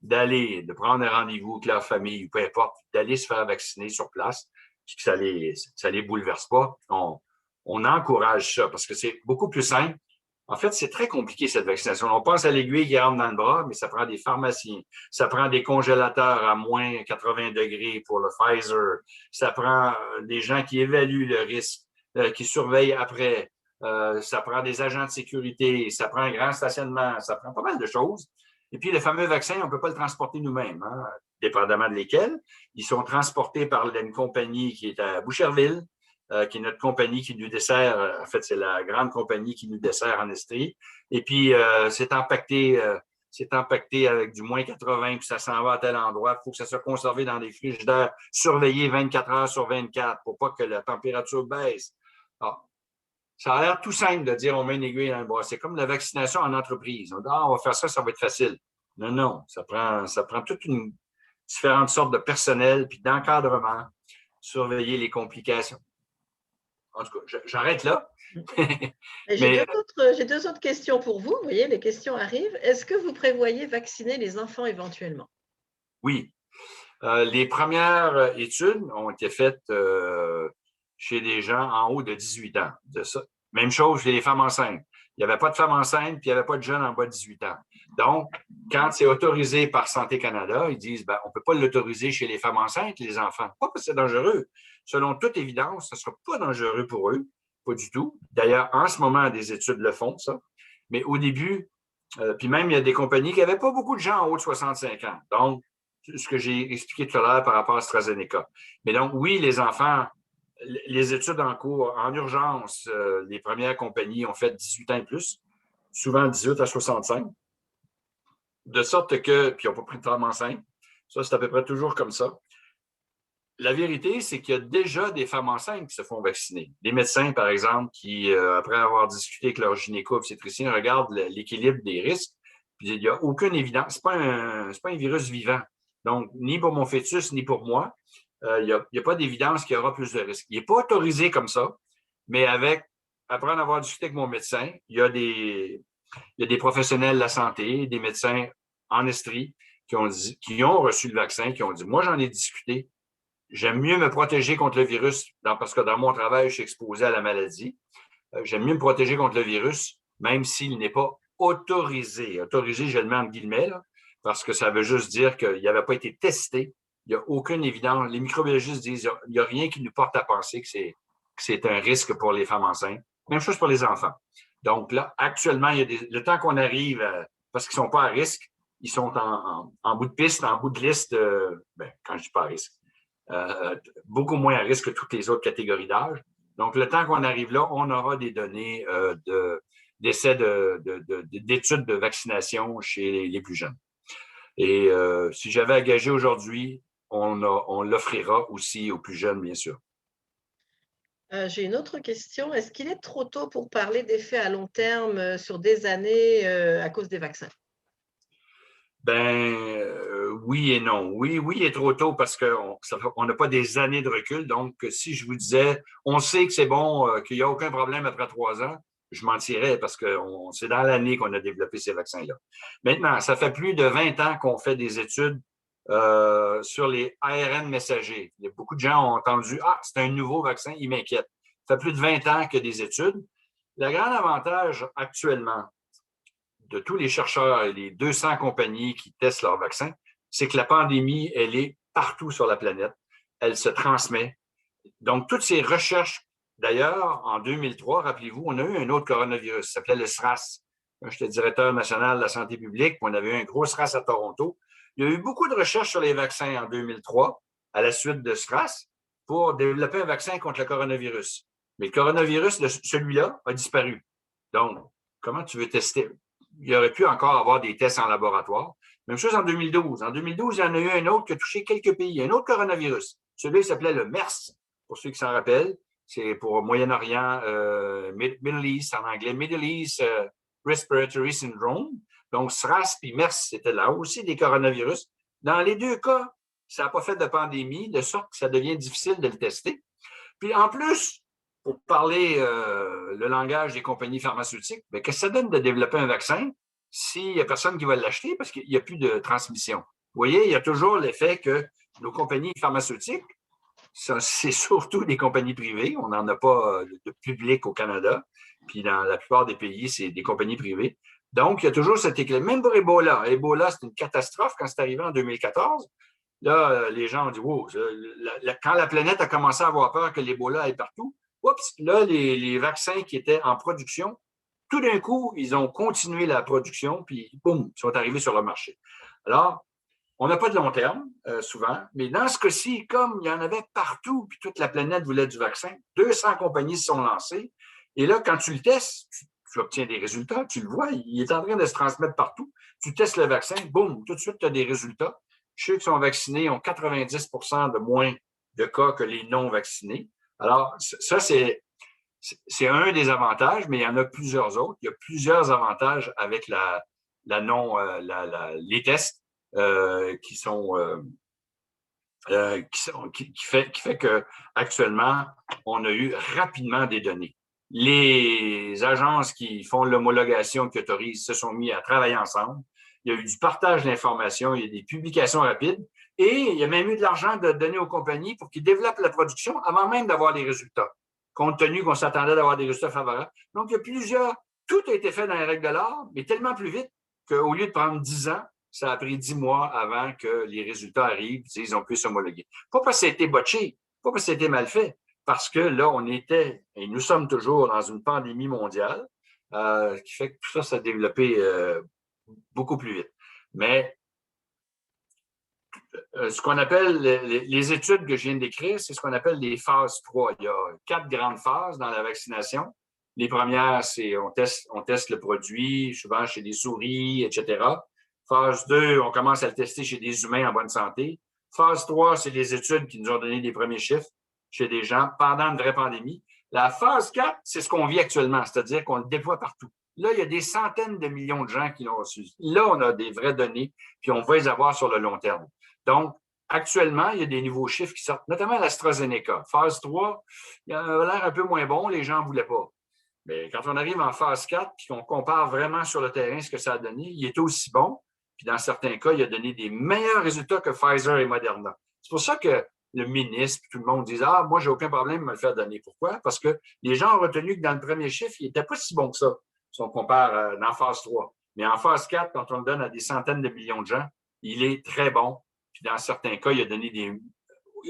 de prendre un rendez-vous avec leur famille ou peu importe, d'aller se faire vacciner sur place, puis que ça les bouleverse pas, on encourage ça parce que c'est beaucoup plus simple. En fait, c'est très compliqué cette vaccination. On pense à l'aiguille qui rentre dans le bras, mais ça prend des pharmaciens, ça prend des congélateurs à moins 80 degrés pour le Pfizer, ça prend des gens qui évaluent le risque, qui surveillent après, ça prend des agents de sécurité, ça prend un grand stationnement, ça prend pas mal de choses. Et puis, le fameux vaccin, on ne peut pas le transporter nous-mêmes, hein, dépendamment de lesquels. Ils sont transportés par une compagnie qui est à Boucherville, qui est notre compagnie qui nous dessert. En fait, c'est la grande compagnie qui nous dessert en Estrie. Et puis, c'est empaqueté avec du moins 80, puis ça s'en va à tel endroit. Il faut que ça soit conservé dans des frigidaires, surveillé 24 heures sur 24 pour pas que la température baisse. Alors, ça a l'air tout simple de dire on met une aiguille dans le bras. C'est comme la vaccination en entreprise. On dit, on va faire ça, ça va être facile. Non, non, ça prend toute une différentes sortes de personnel puis d'encadrement, surveiller les complications. En tout cas, j'arrête là. J'ai deux autres questions pour vous. Vous voyez, les questions arrivent. Est-ce que vous prévoyez vacciner les enfants éventuellement? Oui. Les premières études ont été faites chez des gens en haut de 18 ans. Même chose chez les femmes enceintes. Il n'y avait pas de femmes enceintes, puis il n'y avait pas de jeunes en bas de 18 ans. Donc, quand c'est autorisé par Santé Canada, ils disent on ne peut pas l'autoriser chez les femmes enceintes, les enfants. Pas parce que c'est dangereux. Selon toute évidence, ce ne sera pas dangereux pour eux. Pas du tout. D'ailleurs, en ce moment, des études le font, ça. Mais au début, puis même, il y a des compagnies qui n'avaient pas beaucoup de gens en haut de 65 ans. Donc, ce que j'ai expliqué tout à l'heure par rapport à AstraZeneca. Mais donc, oui, les enfants, les études en cours, en urgence, les premières compagnies ont fait 18 ans et plus, souvent 18 à 65, de sorte que, puis ils n'ont pas pris de femmes enceintes. Ça, c'est à peu près toujours comme ça. La vérité, c'est qu'il y a déjà des femmes enceintes qui se font vacciner. Des médecins, par exemple, qui, après avoir discuté avec leur gynéco-obstétricien, regardent l'équilibre des risques, puis il n'y a aucune évidence. Ce n'est pas un virus vivant. Donc, ni pour mon fœtus, ni pour moi, il n'y a pas d'évidence qu'il y aura plus de risques. Il n'est pas autorisé comme ça, mais après en avoir discuté avec mon médecin, il y a des professionnels de la santé, des médecins en Estrie qui ont reçu le vaccin, qui ont dit, moi, j'en ai discuté. J'aime mieux me protéger contre le virus parce que dans mon travail, je suis exposé à la maladie. J'aime mieux me protéger contre le virus même s'il n'est pas autorisé. Autorisé, je le mets en guillemets, là, parce que ça veut juste dire qu'il n'avait pas été testé. Il n'y a aucune évidence. Les microbiologistes disent qu'il n'y a rien qui nous porte à penser que c'est un risque pour les femmes enceintes. Même chose pour les enfants. Donc là, actuellement, le temps qu'on arrive, parce qu'ils ne sont pas à risque, ils sont en bout de piste, en bout de liste, quand je dis pas à risque, beaucoup moins à risque que toutes les autres catégories d'âge. Donc, le temps qu'on arrive là, on aura des données d'essais d'études de vaccination chez les plus jeunes. Et si j'avais à gager aujourd'hui, on l'offrira aussi aux plus jeunes, bien sûr. J'ai une autre question. Est-ce qu'il est trop tôt pour parler d'effets à long terme sur des années à cause des vaccins? Oui et non. Oui, il est trop tôt parce qu'on n'a pas des années de recul. Donc, si je vous disais, on sait que c'est bon, qu'il n'y a aucun problème après 3 ans, je mentirais parce que c'est dans l'année qu'on a développé ces vaccins-là. Maintenant, ça fait plus de 20 ans qu'on fait des études sur les ARN messagers. Il y a beaucoup de gens ont entendu « Ah, c'est un nouveau vaccin, il m'inquiète ». Ça fait plus de 20 ans qu'il y a des études. Le grand avantage actuellement de tous les chercheurs et les 200 compagnies qui testent leurs vaccins, c'est que la pandémie, elle est partout sur la planète. Elle se transmet. Donc, toutes ces recherches, d'ailleurs, en 2003, rappelez-vous, on a eu un autre coronavirus, ça s'appelait le SRAS. Moi, j'étais directeur national de la santé publique, puis on avait eu un gros SRAS à Toronto. Il y a eu beaucoup de recherches sur les vaccins en 2003, à la suite de SRAS, pour développer un vaccin contre le coronavirus. Mais le coronavirus, celui-là, a disparu. Donc, comment tu veux tester? Il aurait pu encore avoir des tests en laboratoire. Même chose en 2012. En 2012, il y en a eu un autre qui a touché quelques pays, un autre coronavirus. Celui-là s'appelait le MERS, pour ceux qui s'en rappellent. C'est pour Moyen-Orient, Middle East en anglais, Middle East Respiratory Syndrome. Donc, SRAS puis MERS, c'était là aussi des coronavirus. Dans les deux cas, ça n'a pas fait de pandémie, de sorte que ça devient difficile de le tester. Puis en plus, pour parler le langage des compagnies pharmaceutiques, qu'est-ce que ça donne de développer un vaccin s'il n'y a personne qui va l'acheter parce qu'il n'y a plus de transmission? Vous voyez, il y a toujours l'effet que nos compagnies pharmaceutiques, c'est surtout des compagnies privées. On n'en a pas de public au Canada. Puis dans la plupart des pays, c'est des compagnies privées. Donc, il y a toujours cet équilibre. Même pour Ebola. Ebola, c'est une catastrophe quand c'est arrivé en 2014. Là, les gens ont dit, wow, quand la planète a commencé à avoir peur que l'Ebola est partout, oups, là, les vaccins qui étaient en production, tout d'un coup, ils ont continué la production, puis boum, ils sont arrivés sur le marché. Alors, on n'a pas de long terme, souvent, mais dans ce cas-ci, comme il y en avait partout, puis toute la planète voulait du vaccin, 200 compagnies se sont lancées, et là, quand tu le testes, tu obtiens des résultats, tu le vois, il est en train de se transmettre partout. Tu testes le vaccin, boum, tout de suite, tu as des résultats. Ceux qui sont vaccinés ont 90 de moins de cas que les non-vaccinés. Alors, ça, c'est un des avantages, mais il y en a plusieurs autres. Il y a plusieurs avantages avec les tests qui fait que actuellement, on a eu rapidement des données. Les agences qui font l'homologation, qui autorisent, se sont mis à travailler ensemble. Il y a eu du partage d'informations, il y a des publications rapides et il y a même eu de l'argent de donner aux compagnies pour qu'ils développent la production avant même d'avoir les résultats, compte tenu qu'on s'attendait d'avoir des résultats favorables. Donc, il y a tout a été fait dans les règles de l'art, mais tellement plus vite qu'au lieu de prendre 10 ans, ça a pris 10 mois avant que les résultats arrivent et ils ont pu s'homologuer. Pas parce que ça a été botché, pas parce que ça a été mal fait, parce que là, on était, et nous sommes toujours dans une pandémie mondiale, qui fait que tout ça s'est développé beaucoup plus vite. Mais ce qu'on appelle les études que je viens de décrire, c'est ce qu'on appelle les phases 3. Il y a 4 grandes phases dans la vaccination. Les premières, c'est on teste le produit, souvent chez des souris, etc. Phase 2, on commence à le tester chez des humains en bonne santé. Phase 3, c'est les études qui nous ont donné des premiers chiffres chez des gens pendant une vraie pandémie. La phase 4, c'est ce qu'on vit actuellement, c'est-à-dire qu'on le déploie partout. Là, il y a des centaines de millions de gens qui l'ont reçu. Là, on a des vraies données, puis on va les avoir sur le long terme. Donc, actuellement, il y a des nouveaux chiffres qui sortent, notamment l'AstraZeneca. Phase 3, il a l'air un peu moins bon, les gens ne voulaient pas. Mais quand on arrive en phase 4, puis qu'on compare vraiment sur le terrain ce que ça a donné, il est aussi bon. Puis dans certains cas, il a donné des meilleurs résultats que Pfizer et Moderna. C'est pour ça que le ministre, tout le monde dit « Ah, moi, j'ai aucun problème de me le faire donner. » Pourquoi? Parce que les gens ont retenu que dans le premier chiffre, il n'était pas si bon que ça. si on compare dans phase 3. Mais en phase 4, quand on le donne à des centaines de millions de gens, il est très bon. Puis dans certains cas, il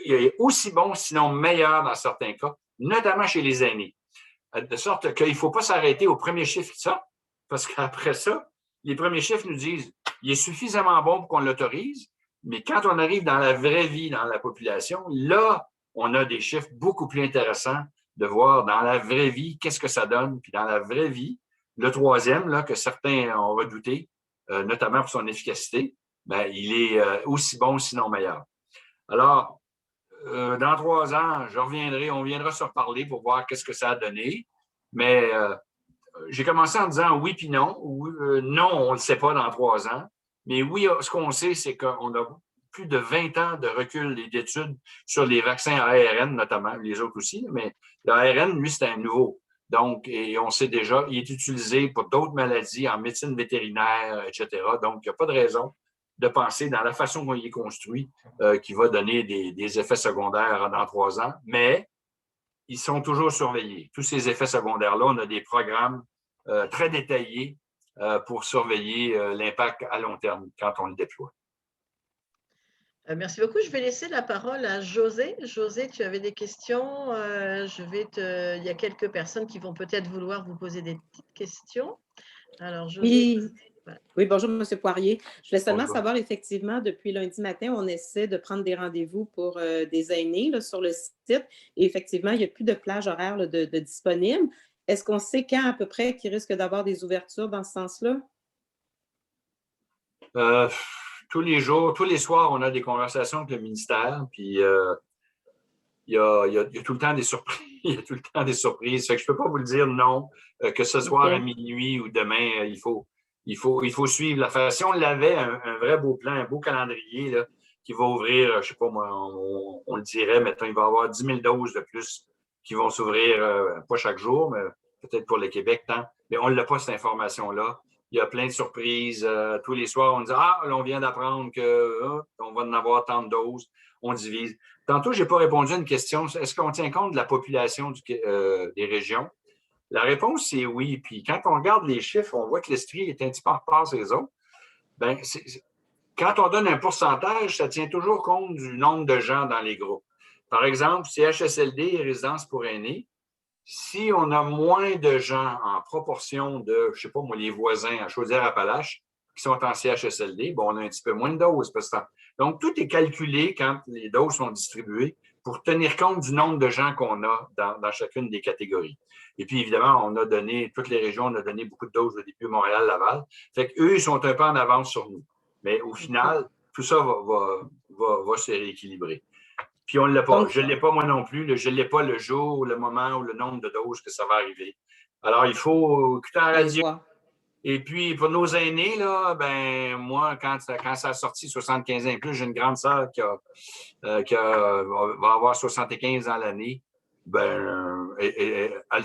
est aussi bon, sinon meilleur dans certains cas, notamment chez les aînés. De sorte qu'il ne faut pas s'arrêter au premier chiffre qui sort, parce qu'après ça, les premiers chiffres nous disent il est suffisamment bon pour qu'on l'autorise, mais quand on arrive dans la vraie vie, dans la population, là, on a des chiffres beaucoup plus intéressants de voir dans la vraie vie qu'est-ce que ça donne. Puis dans la vraie vie, le troisième, là, que certains ont redouté, notamment pour son efficacité, ben, il est aussi bon, sinon meilleur. Alors, dans 3 ans, on viendra se reparler pour voir qu'est-ce que ça a donné. Mais j'ai commencé en disant oui puis non. Non, on ne le sait pas dans 3 ans. Mais oui, ce qu'on sait, c'est qu'on a plus de 20 ans de recul et d'études sur les vaccins ARN, notamment, les autres aussi. Mais l'ARN, lui, c'est un nouveau. Donc, et on sait déjà, il est utilisé pour d'autres maladies en médecine vétérinaire, etc. Donc, il n'y a pas de raison de penser dans la façon dont il est construit qui va donner des effets secondaires dans 3 ans. Mais ils sont toujours surveillés. Tous ces effets secondaires-là, on a des programmes très détaillés pour surveiller l'impact à long terme quand on le déploie. Merci beaucoup. Je vais laisser la parole à José. José, tu avais des questions. Il y a quelques personnes qui vont peut-être vouloir vous poser des petites questions. Alors, José. Oui. Oui, bonjour, M. Poirier. Je voulais seulement Bonjour. savoir, effectivement, depuis lundi matin, on essaie de prendre des rendez-vous pour des aînés là, sur le site. Et effectivement, il n'y a plus de plage horaire là, de disponible. Est-ce qu'on sait quand à peu près qu'il risque d'avoir des ouvertures dans ce sens-là? Tous les jours, tous les soirs, on a des conversations avec le ministère, puis il y a tout le temps des surprises. Il y a tout le temps des surprises. Fait que je ne peux pas vous le dire non, que ce soir à minuit ou demain, il faut suivre l'affaire. Si on l'avait, un vrai beau plan, un beau calendrier là, qui va ouvrir, je ne sais pas moi, on le dirait, mettons, il va y avoir 10 000 doses de plus qui vont s'ouvrir, pas chaque jour, mais peut-être pour le Québec, tant. Mais on ne l'a pas, cette information-là. Il y a plein de surprises. Tous les soirs, on dit « Ah, là, on vient d'apprendre qu'on va en avoir tant de doses. » On divise. Tantôt, je n'ai pas répondu à une question. Est-ce qu'on tient compte de la population des régions? La réponse, c'est oui. Puis quand on regarde les chiffres, on voit que l'Estrie est un petit peu en retard sur les autres. Bien, quand on donne un pourcentage, ça tient toujours compte du nombre de gens dans les groupes. Par exemple, CHSLD et résidence pour aînés, si on a moins de gens en proportion de, je ne sais pas moi, les voisins à Chaudière-Appalaches qui sont en CHSLD, bon, on a un petit peu moins de doses. Donc, tout est calculé quand les doses sont distribuées pour tenir compte du nombre de gens qu'on a dans chacune des catégories. Et puis, évidemment, on a donné, toutes les régions, on a donné beaucoup de doses au début, Montréal, Laval. Fait qu'eux, ils sont un peu en avance sur nous. Mais au final, tout ça va se rééquilibrer. Puis on ne l'a pas. Donc, je ne l'ai pas moi non plus. Je ne l'ai pas le jour, le moment ou le nombre de doses que ça va arriver. Alors, il faut écouter en radio. Et puis, pour nos aînés, là, ben moi, quand ça a sorti 75 ans et plus, j'ai une grande sœur qui va avoir 75 ans l'année. Ben, elle le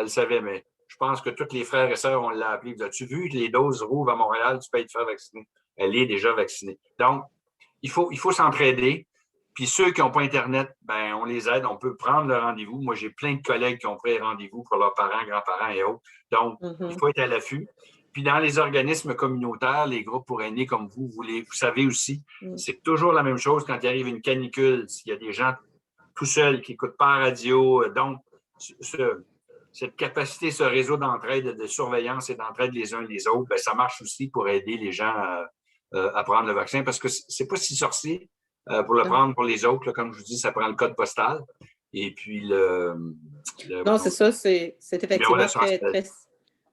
savait, mais je pense que tous les frères et sœurs, on l'a appelé. As-tu vu que les doses rouvrent à Montréal, tu peux te faire vacciner? Elle est déjà vaccinée. Donc, il faut s'entraider. Puis ceux qui n'ont pas Internet, ben on les aide, on peut prendre le rendez-vous. Moi, j'ai plein de collègues qui ont pris rendez-vous pour leurs parents, grands-parents et autres. Donc, il faut être à l'affût. Puis dans les organismes communautaires, les groupes pour aînés comme vous savez aussi, c'est toujours la même chose quand il arrive une canicule, s'il y a des gens tout seuls qui n'écoutent pas la radio. Donc, cette capacité, ce réseau d'entraide, de surveillance et d'entraide les uns les autres, ben, ça marche aussi pour aider les gens à prendre le vaccin parce que c'est pas si sorcier. Pour le prendre pour les autres, là, comme je vous dis, ça prend le code postal. Et puis non, c'est ça, c'est effectivement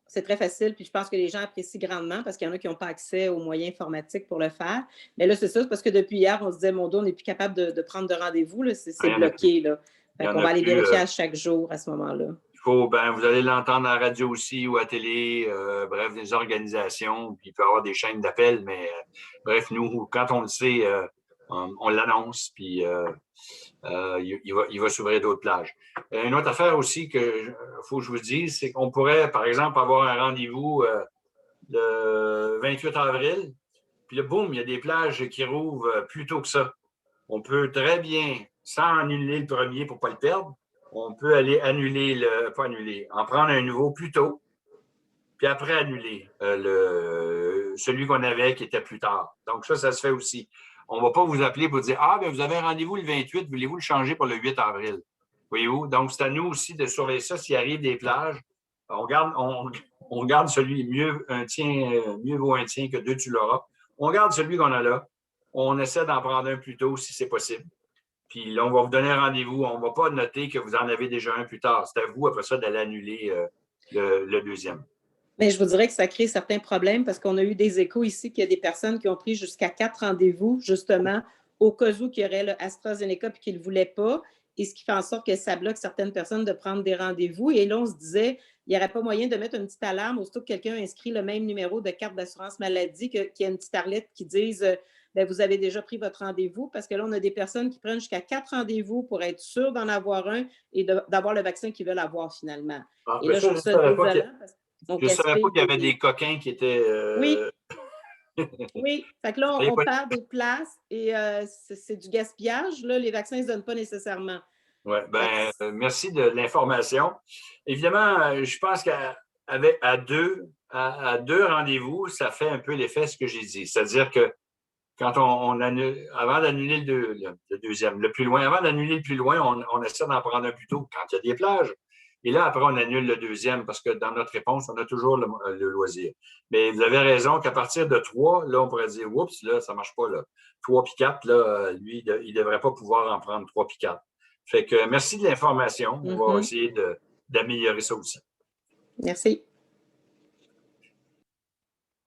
c'est très facile. Puis je pense que les gens apprécient grandement parce qu'il y en a qui n'ont pas accès aux moyens informatiques pour le faire. Mais là, c'est ça, c'est parce que depuis hier, on se disait, mon Dieu, on n'est plus capable de prendre de rendez-vous. C'est bloqué. Là. Fait qu'on va aller vérifier à chaque jour à ce moment-là. Vous allez l'entendre à la radio aussi ou à la télé, bref, des organisations. Puis il peut y avoir des chaînes d'appel, mais bref, nous, quand on le sait, on l'annonce, puis il va s'ouvrir d'autres plages. Une autre affaire aussi qu'il faut que je vous dise, c'est qu'on pourrait, par exemple, avoir un rendez-vous le 28 avril, puis là, boum, il y a des plages qui rouvrent plus tôt que ça. On peut très bien, sans annuler le premier pour ne pas le perdre, on peut aller en prendre un nouveau plus tôt. puis après annuler celui qu'on avait qui était plus tard. Donc, ça se fait aussi. On ne va pas vous appeler pour dire « Ah, bien, vous avez un rendez-vous le 28, voulez-vous le changer pour le 8 avril? » Voyez-vous? Donc, c'est à nous aussi de surveiller ça. S'il arrive des plages, on garde celui mieux vaut un tien que deux, tu l'auras. On garde celui qu'on a là. On essaie d'en prendre un plus tôt si c'est possible. Puis là, on va vous donner un rendez-vous. On ne va pas noter que vous en avez déjà un plus tard. C'est à vous, après ça, d'aller annuler le deuxième. Mais je vous dirais que ça crée certains problèmes parce qu'on a eu des échos ici qu'il y a des personnes qui ont pris jusqu'à 4 rendez-vous, justement, au cas où qu'il y aurait le AstraZeneca et qu'ils ne le voulaient pas. Et ce qui fait en sorte que ça bloque certaines personnes de prendre des rendez-vous. Et là, on se disait, il n'y aurait pas moyen de mettre une petite alarme aussitôt que quelqu'un inscrit le même numéro de carte d'assurance maladie, qu'il y a une petite arlette qui dise bien, vous avez déjà pris votre rendez-vous, parce que là, on a des personnes qui prennent jusqu'à 4 rendez-vous pour être sûrs d'en avoir un et d'avoir le vaccin qu'ils veulent avoir finalement. Ah, et là, je trouve ça désolant. Je ne savais pas qu'il y avait des coquins qui étaient… Oui. Oui. Fait que là, on perd des places et c'est du gaspillage. Là, les vaccins ne se donnent pas nécessairement. Oui, bien, merci de l'information. Évidemment, je pense qu'à deux rendez-vous, ça fait un peu l'effet ce que j'ai dit. C'est-à-dire que quand on annule, avant d'annuler le deuxième, le plus loin, avant d'annuler le plus loin, on essaie d'en prendre un plus tôt quand il y a des plages. Et là, après, on annule le deuxième parce que dans notre réponse, on a toujours le loisir. Mais vous avez raison qu'à partir de 3, là, on pourrait dire, oups, là, ça ne marche pas. Là. 3 puis 4, là, lui, il ne devrait pas pouvoir en prendre 3 puis 4. Fait que merci de l'information. On va essayer d'améliorer ça aussi. Merci.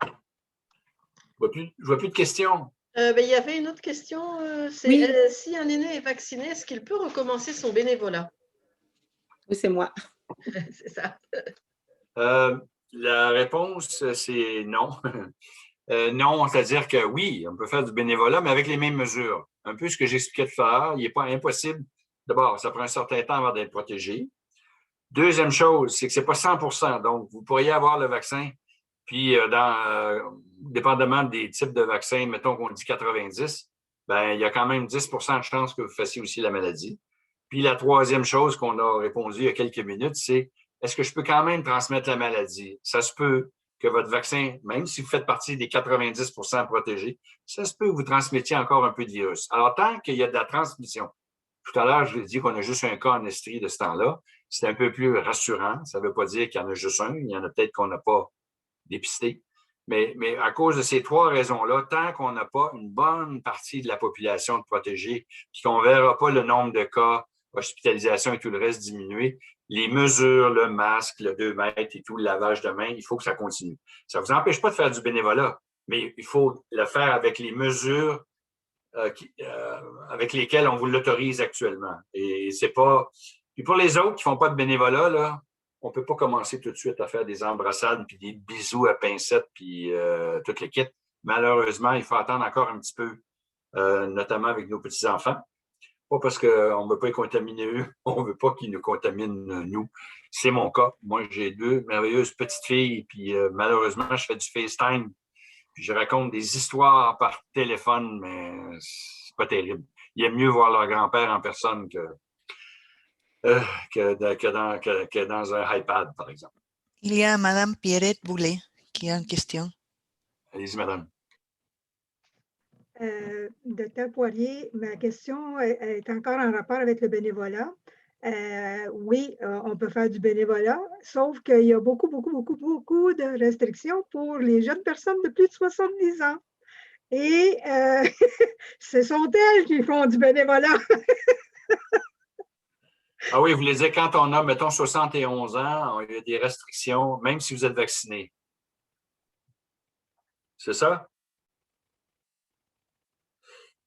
Je ne vois plus de questions. Il y avait une autre question. C'est si un aîné est vacciné, est-ce qu'il peut recommencer son bénévolat? Oui, c'est moi. C'est ça. La réponse, c'est non. Non, c'est-à-dire que oui, on peut faire du bénévolat, mais avec les mêmes mesures. Un peu ce que j'expliquais tout à l'heure, il n'est pas impossible. D'abord, ça prend un certain temps avant d'être protégé. Deuxième chose, c'est que ce n'est pas 100%. Donc, vous pourriez avoir le vaccin, puis dépendamment des types de vaccins, mettons qu'on dit 90, bien, il y a quand même 10% de chances que vous fassiez aussi la maladie. Puis la troisième chose qu'on a répondu il y a quelques minutes, c'est est-ce que je peux quand même transmettre la maladie? Ça se peut que votre vaccin, même si vous faites partie des 90% protégés, ça se peut que vous transmettiez encore un peu de virus. Alors, tant qu'il y a de la transmission, tout à l'heure, je vous ai dit qu'on a juste un cas en Estrie de ce temps-là, c'est un peu plus rassurant. Ça ne veut pas dire qu'il y en a juste un. Il y en a peut-être qu'on n'a pas dépisté. Mais à cause de ces trois raisons-là, tant qu'on n'a pas une bonne partie de la population de protégés, puis qu'on ne verra pas le nombre de cas, hospitalisation et tout le reste diminuer, les mesures, le masque, le 2 mètres et tout, le lavage de main, il faut que ça continue. Ça ne vous empêche pas de faire du bénévolat, mais il faut le faire avec les mesures avec lesquelles on vous l'autorise actuellement. Et c'est pas… Puis pour les autres qui ne font pas de bénévolat, là, on ne peut pas commencer tout de suite à faire des embrassades puis des bisous à pincettes puis toute l'équipe. Malheureusement, il faut attendre encore un petit peu, notamment avec nos petits-enfants. Pas parce qu'on ne veut pas les contaminer eux, on ne veut pas qu'ils nous contaminent nous. C'est mon cas. Moi, j'ai 2 merveilleuses petites filles, puis malheureusement, je fais du FaceTime, puis je raconte des histoires par téléphone, mais c'est pas terrible. Il aime mieux voir leur grand-père en personne que dans un iPad, par exemple. Il y a Mme Pierrette Boulet qui a une question. Allez-y, madame. Docteur Poirier, ma question est encore en rapport avec le bénévolat. Oui, on peut faire du bénévolat, sauf qu'il y a beaucoup de restrictions pour les jeunes personnes de plus de 70 ans. Et ce sont elles qui font du bénévolat. Ah oui, vous voulez dire, quand on a, mettons, 71 ans, il y a des restrictions, même si vous êtes vacciné. C'est ça?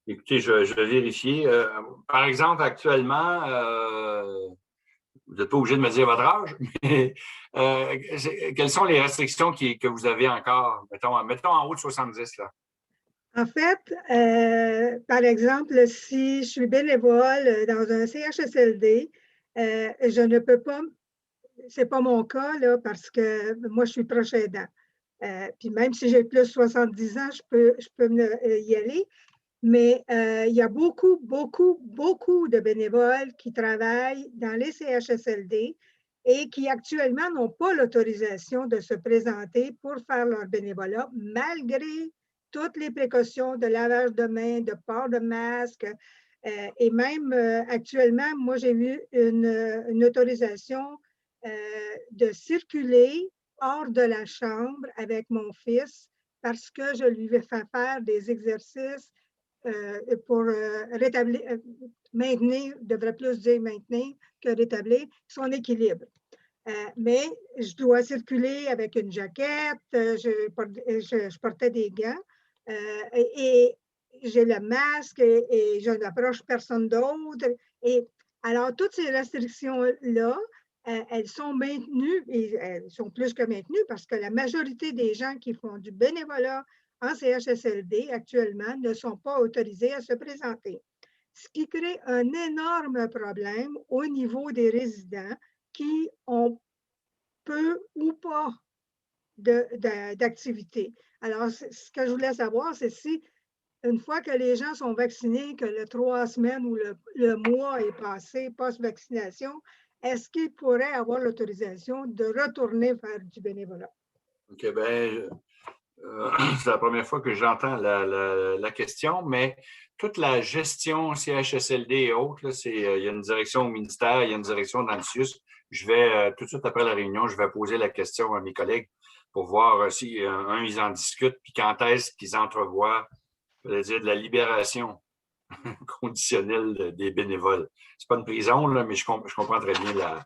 Écoutez, je vais vérifier. Par exemple, actuellement, vous n'êtes pas obligé de me dire votre âge, mais quelles sont les restrictions que vous avez encore, mettons en haut de 70, là? En fait, par exemple, si je suis bénévole dans un CHSLD, je ne peux pas, ce n'est pas mon cas, là, parce que moi, je suis proche aidant. Puis même si j'ai plus de 70 ans, je peux y aller. Mais il y a beaucoup de bénévoles qui travaillent dans les CHSLD et qui actuellement n'ont pas l'autorisation de se présenter pour faire leur bénévolat, malgré toutes les précautions de lavage de mains, de port de masque. Et même actuellement, moi, j'ai eu une autorisation de circuler hors de la chambre avec mon fils parce que je lui ai fait faire des exercices pour rétablir, maintenir, je devrais plus dire maintenir que rétablir son équilibre. Mais je dois circuler avec une jaquette, je portais des gants et j'ai le masque et je n'approche personne d'autre. Et alors, toutes ces restrictions-là, elles sont maintenues et elles sont plus que maintenues parce que la majorité des gens qui font du bénévolat en CHSLD actuellement ne sont pas autorisés à se présenter. Ce qui crée un énorme problème au niveau des résidents qui ont peu ou pas d'activité. Alors, ce que je voulais savoir, c'est si une fois que les gens sont vaccinés, que les 3 semaines ou le mois est passé post-vaccination, est-ce qu'ils pourraient avoir l'autorisation de retourner faire du bénévolat? OK, bien, c'est la première fois que j'entends la question, mais toute la gestion CHSLD et autres, il y a une direction au ministère, il y a une direction dans le CIUS. Je vais, tout de suite après la réunion, je vais poser la question à mes collègues pour voir si, ils en discutent, puis quand est-ce qu'ils entrevoient, je veux dire, de la libération conditionnelle des bénévoles. C'est pas une prison, là, mais je comprends très bien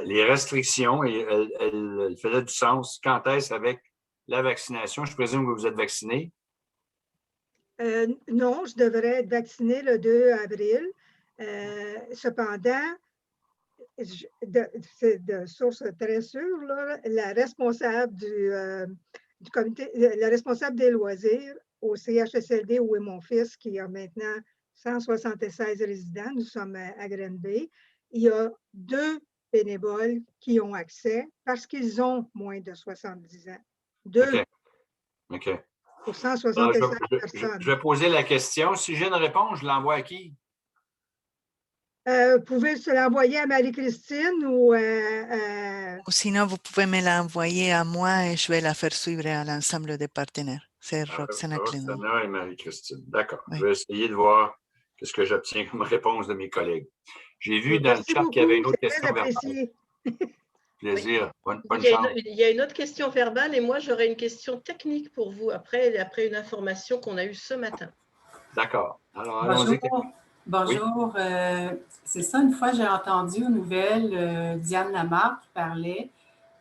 les restrictions et elles faisaient du sens. Quand est-ce avec la vaccination? Je présume que vous êtes vacciné. Non, je devrais être vaccinée le 2 avril. Cependant, c'est de source très sûre, là, la responsable du comité, la responsable des loisirs au CHSLD où est mon fils, qui a maintenant 176 résidents, nous sommes à Granby, il y a 2 bénévoles qui ont accès parce qu'ils ont moins de 70 ans. 2 OK. pour 176 personnes. Je vais poser la question. Si j'ai une réponse, je l'envoie à qui? Vous pouvez se l'envoyer à Marie-Christine ou sinon, vous pouvez me l'envoyer à moi et je vais la faire suivre à l'ensemble des partenaires. C'est Roxana Clément. Roxana et Marie-Christine. D'accord. Oui. Je vais essayer de voir ce que j'obtiens comme réponse de mes collègues. J'ai vu dans le chat qu'il y avait une autre question verbale. Plaisir. Oui. Bonne chance. Il y a une autre question verbale et moi, j'aurais une question technique pour vous après une information qu'on a eue ce matin. D'accord. Alors, allons-y. Bonjour. Oui. C'est ça, une fois, j'ai entendu aux nouvelles Diane Lamarre qui parlait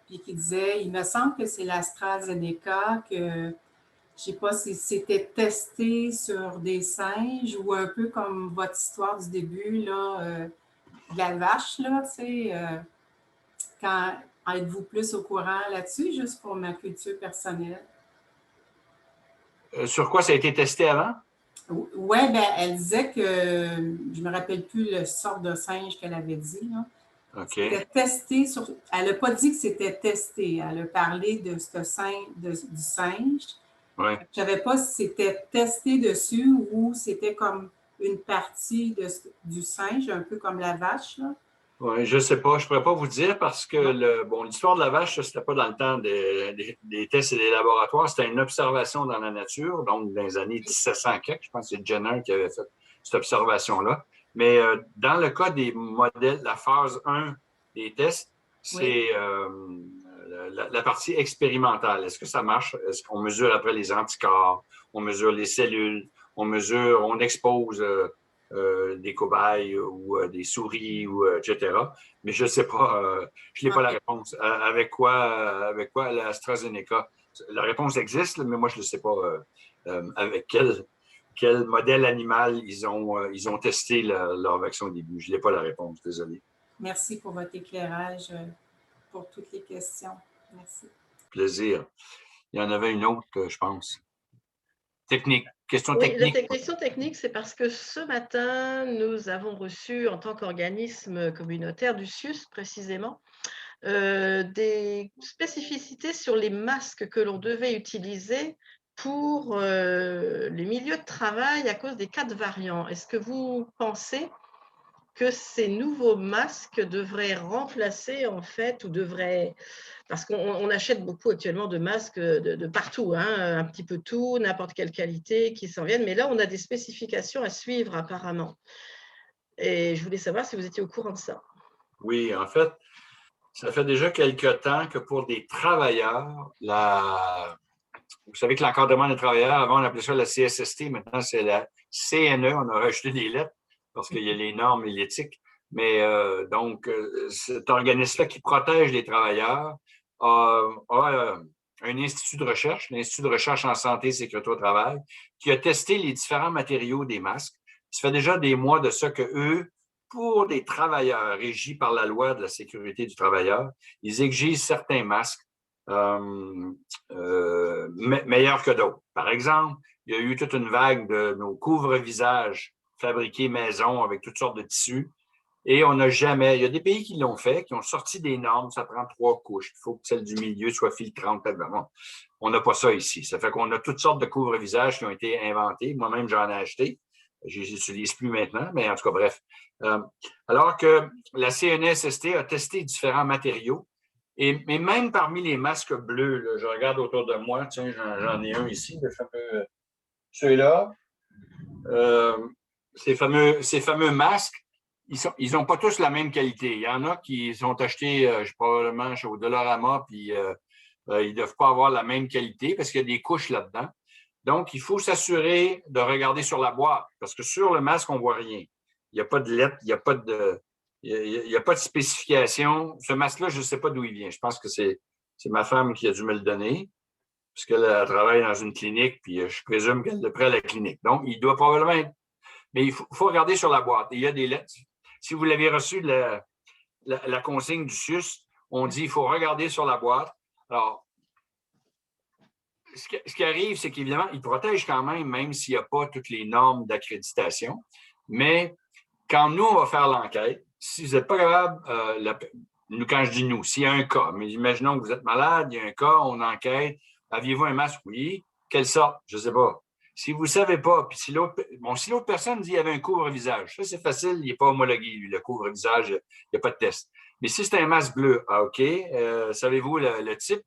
puis qui disait, il me semble que c'est l'AstraZeneca que, je ne sais pas si c'était testé sur des singes ou un peu comme votre histoire du début, là, de la vache, là, tu sais, quand êtes-vous plus au courant là-dessus, juste pour ma culture personnelle? Sur quoi ça a été testé avant? Oui, bien, elle disait que, je ne me rappelle plus le sort de singe qu'elle avait dit, là. OK. C'était testé sur. Elle n'a pas dit que c'était testé. Elle a parlé de du singe. Ouais. Je ne savais pas si c'était testé dessus ou c'était comme une partie du singe, un peu comme la vache, là. Oui, je ne sais pas. Je ne pourrais pas vous dire parce que l'histoire de la vache, ce n'était pas dans le temps des tests et des laboratoires. C'était une observation dans la nature, donc dans les années 1700 quelques. Je pense que c'est Jenner qui avait fait cette observation-là. Mais dans le cas des modèles, la phase 1 des tests, c'est la partie expérimentale. Est-ce que ça marche? Est-ce qu'on mesure après les anticorps? On mesure les cellules? On expose des cobayes ou des souris, etc. Mais je ne sais pas, je n'ai pas la réponse. Avec quoi l'AstraZeneca? La réponse existe, mais moi, je ne sais pas avec quel modèle animal ils ont testé leur vaccin au début. Je n'ai pas la réponse, désolé. Merci pour votre éclairage pour toutes les questions. Merci. Plaisir. Il y en avait une autre, je pense. Technique. Question oui, technique. La question technique, c'est parce que ce matin, nous avons reçu, en tant qu'organisme communautaire du CIUS précisément, des spécificités sur les masques que l'on devait utiliser pour les milieux de travail à cause des 4 variants. Est-ce que vous pensez que ces nouveaux masques devraient remplacer, en fait, ou devraient… Parce qu'on achète beaucoup actuellement de masques de partout, hein, un petit peu tout, n'importe quelle qualité qui s'en viennent. Mais là, on a des spécifications à suivre apparemment. Et je voulais savoir si vous étiez au courant de ça. Oui, en fait, ça fait déjà quelque temps que pour des travailleurs, vous savez que l'encadrement des travailleurs, avant on appelait ça la CSST, maintenant c'est la CNE, on a rajouté des lettres parce qu'il y a les normes et l'éthique. Mais donc, cet organisme-là qui protège les travailleurs a un institut de recherche, l'Institut de recherche en santé et sécurité au travail, qui a testé les différents matériaux des masques. Ça fait déjà des mois de ça que eux, pour des travailleurs régis par la loi de la sécurité du travailleur, ils exigent certains masques meilleurs que d'autres. Par exemple, il y a eu toute une vague de nos couvre-visages fabriqués maison avec toutes sortes de tissus. Et on n'a jamais, il y a des pays qui l'ont fait, qui ont sorti des normes, ça prend 3 couches. Il faut que celle du milieu soit filtrante. On n'a pas ça ici. Ça fait qu'on a toutes sortes de couvre-visages qui ont été inventés. Moi-même, j'en ai acheté. Je ne les utilise plus maintenant, mais en tout cas, bref. Alors que la CNESST a testé différents matériaux. Mais même parmi les masques bleus, là, je regarde autour de moi, tiens, j'en ai un ici, le fameux, ceux-là. Ces fameux masques, ils n'ont pas tous la même qualité. Il y en a qui sont achetés probablement au Dollarama, puis ils ne doivent pas avoir la même qualité parce qu'il y a des couches là-dedans. Donc, il faut s'assurer de regarder sur la boîte parce que sur le masque, on ne voit rien. Il n'y a pas de lettres, il n'y a pas de spécification. Ce masque-là, je ne sais pas d'où il vient. Je pense que c'est ma femme qui a dû me le donner parce qu'elle travaille dans une clinique, puis je présume qu'elle le prend à la clinique. Donc, il doit probablement être… Mais il faut regarder sur la boîte. Il y a des lettres. Si vous l'avez reçu de la consigne du CIUS, on dit qu'il faut regarder sur la boîte. Alors, ce qui arrive, c'est qu'évidemment, il protège quand même s'il n'y a pas toutes les normes d'accréditation. Mais quand nous, on va faire l'enquête, si vous n'êtes pas capable, quand je dis nous, s'il y a un cas, mais imaginons que vous êtes malade, il y a un cas, on enquête, aviez-vous un masque? Oui. Quelle sorte? Je ne sais pas. Si vous ne savez pas, puis si l'autre personne dit qu'il y avait un couvre-visage, ça c'est facile, il n'est pas homologué, lui, le couvre-visage, il n'y a pas de test. Mais si c'est un masque bleu, OK, savez-vous le type?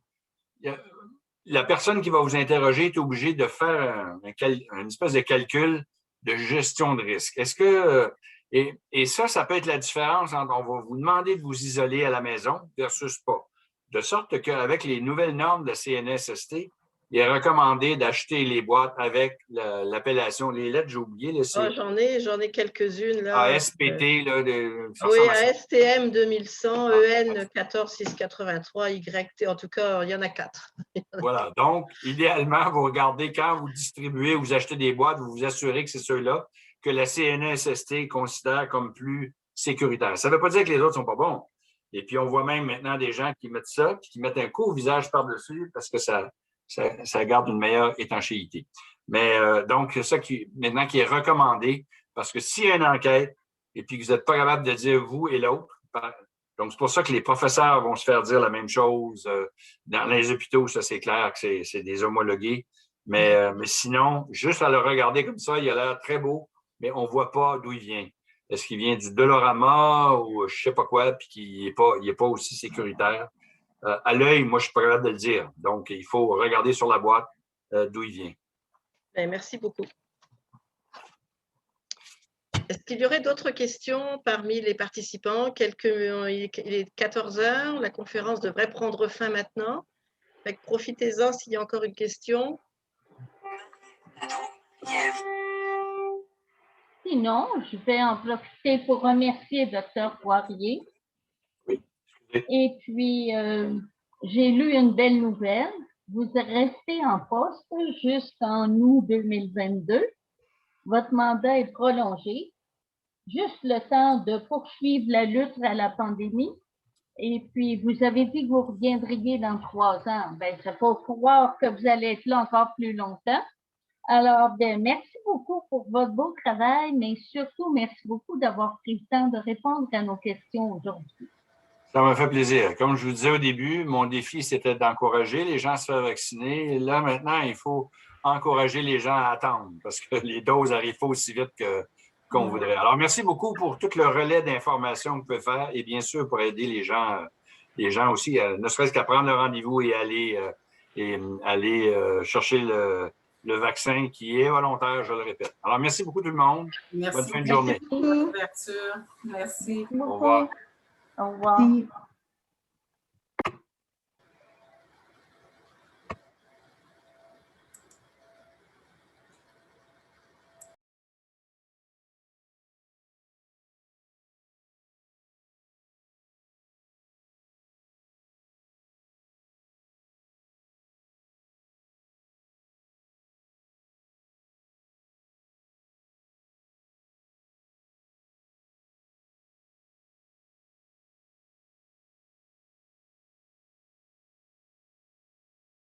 La personne qui va vous interroger est obligée de faire une espèce de calcul de gestion de risque. Est-ce que… et ça peut être la différence entre on va vous demander de vous isoler à la maison versus pas. De sorte qu'avec les nouvelles normes de la CNESST, il est recommandé d'acheter les boîtes avec l'appellation, les lettres, j'ai oublié. J'en ai quelques-unes. Là. ASPT. Oui, ASTM 2100, EN 14683, YT, en tout cas, il y en a 4. Voilà, donc, idéalement, vous regardez quand vous distribuez, vous achetez des boîtes, vous vous assurez que c'est ceux-là que la CNESST considère comme plus sécuritaires. Ça ne veut pas dire que les autres ne sont pas bons. Et puis, on voit même maintenant des gens qui mettent ça, puis qui mettent un couvre-visage par-dessus parce que ça garde une meilleure étanchéité. Mais donc, c'est ça maintenant qui est recommandé parce que s'il y a une enquête et puis que vous n'êtes pas capable de dire vous et l'autre, donc c'est pour ça que les professeurs vont se faire dire la même chose. Dans les hôpitaux, ça c'est clair que c'est des homologués. Mais sinon, juste à le regarder comme ça, il a l'air très beau, mais on ne voit pas d'où il vient. Est-ce qu'il vient du Dollarama ou je ne sais pas quoi, puis qu'il n'est pas aussi sécuritaire? À l'œil, moi, je ne suis pas capable de le dire. Donc, il faut regarder sur la boîte d'où il vient. Merci beaucoup. Est-ce qu'il y aurait d'autres questions parmi les participants? Il est 14 heures, la conférence devrait prendre fin maintenant. Profitez-en s'il y a encore une question. Sinon, je vais en profiter pour remercier Dr. Poirier. Oui, excusez. Et puis, j'ai lu une belle nouvelle. Vous restez en poste jusqu'en août 2022. Votre mandat est prolongé. Juste le temps de poursuivre la lutte à la pandémie. Et puis, vous avez dit que vous reviendriez dans 3 ans. Bien, ça faut croire que vous allez être là encore plus longtemps. Alors, bien, merci beaucoup pour votre beau travail, mais surtout, merci beaucoup d'avoir pris le temps de répondre à nos questions aujourd'hui. Ça m'a fait plaisir. Comme je vous disais au début, mon défi, c'était d'encourager les gens à se faire vacciner. Et là, maintenant, il faut encourager les gens à attendre parce que les doses n'arrivent pas aussi vite qu'on voudrait. Alors, merci beaucoup pour tout le relais d'informations que vous pouvez faire et bien sûr pour aider les gens aussi, ne serait-ce qu'à prendre le rendez-vous et aller chercher le vaccin qui est volontaire, je le répète. Alors, merci beaucoup tout le monde. Merci. Bonne fin de journée. Merci. Au revoir. Au revoir.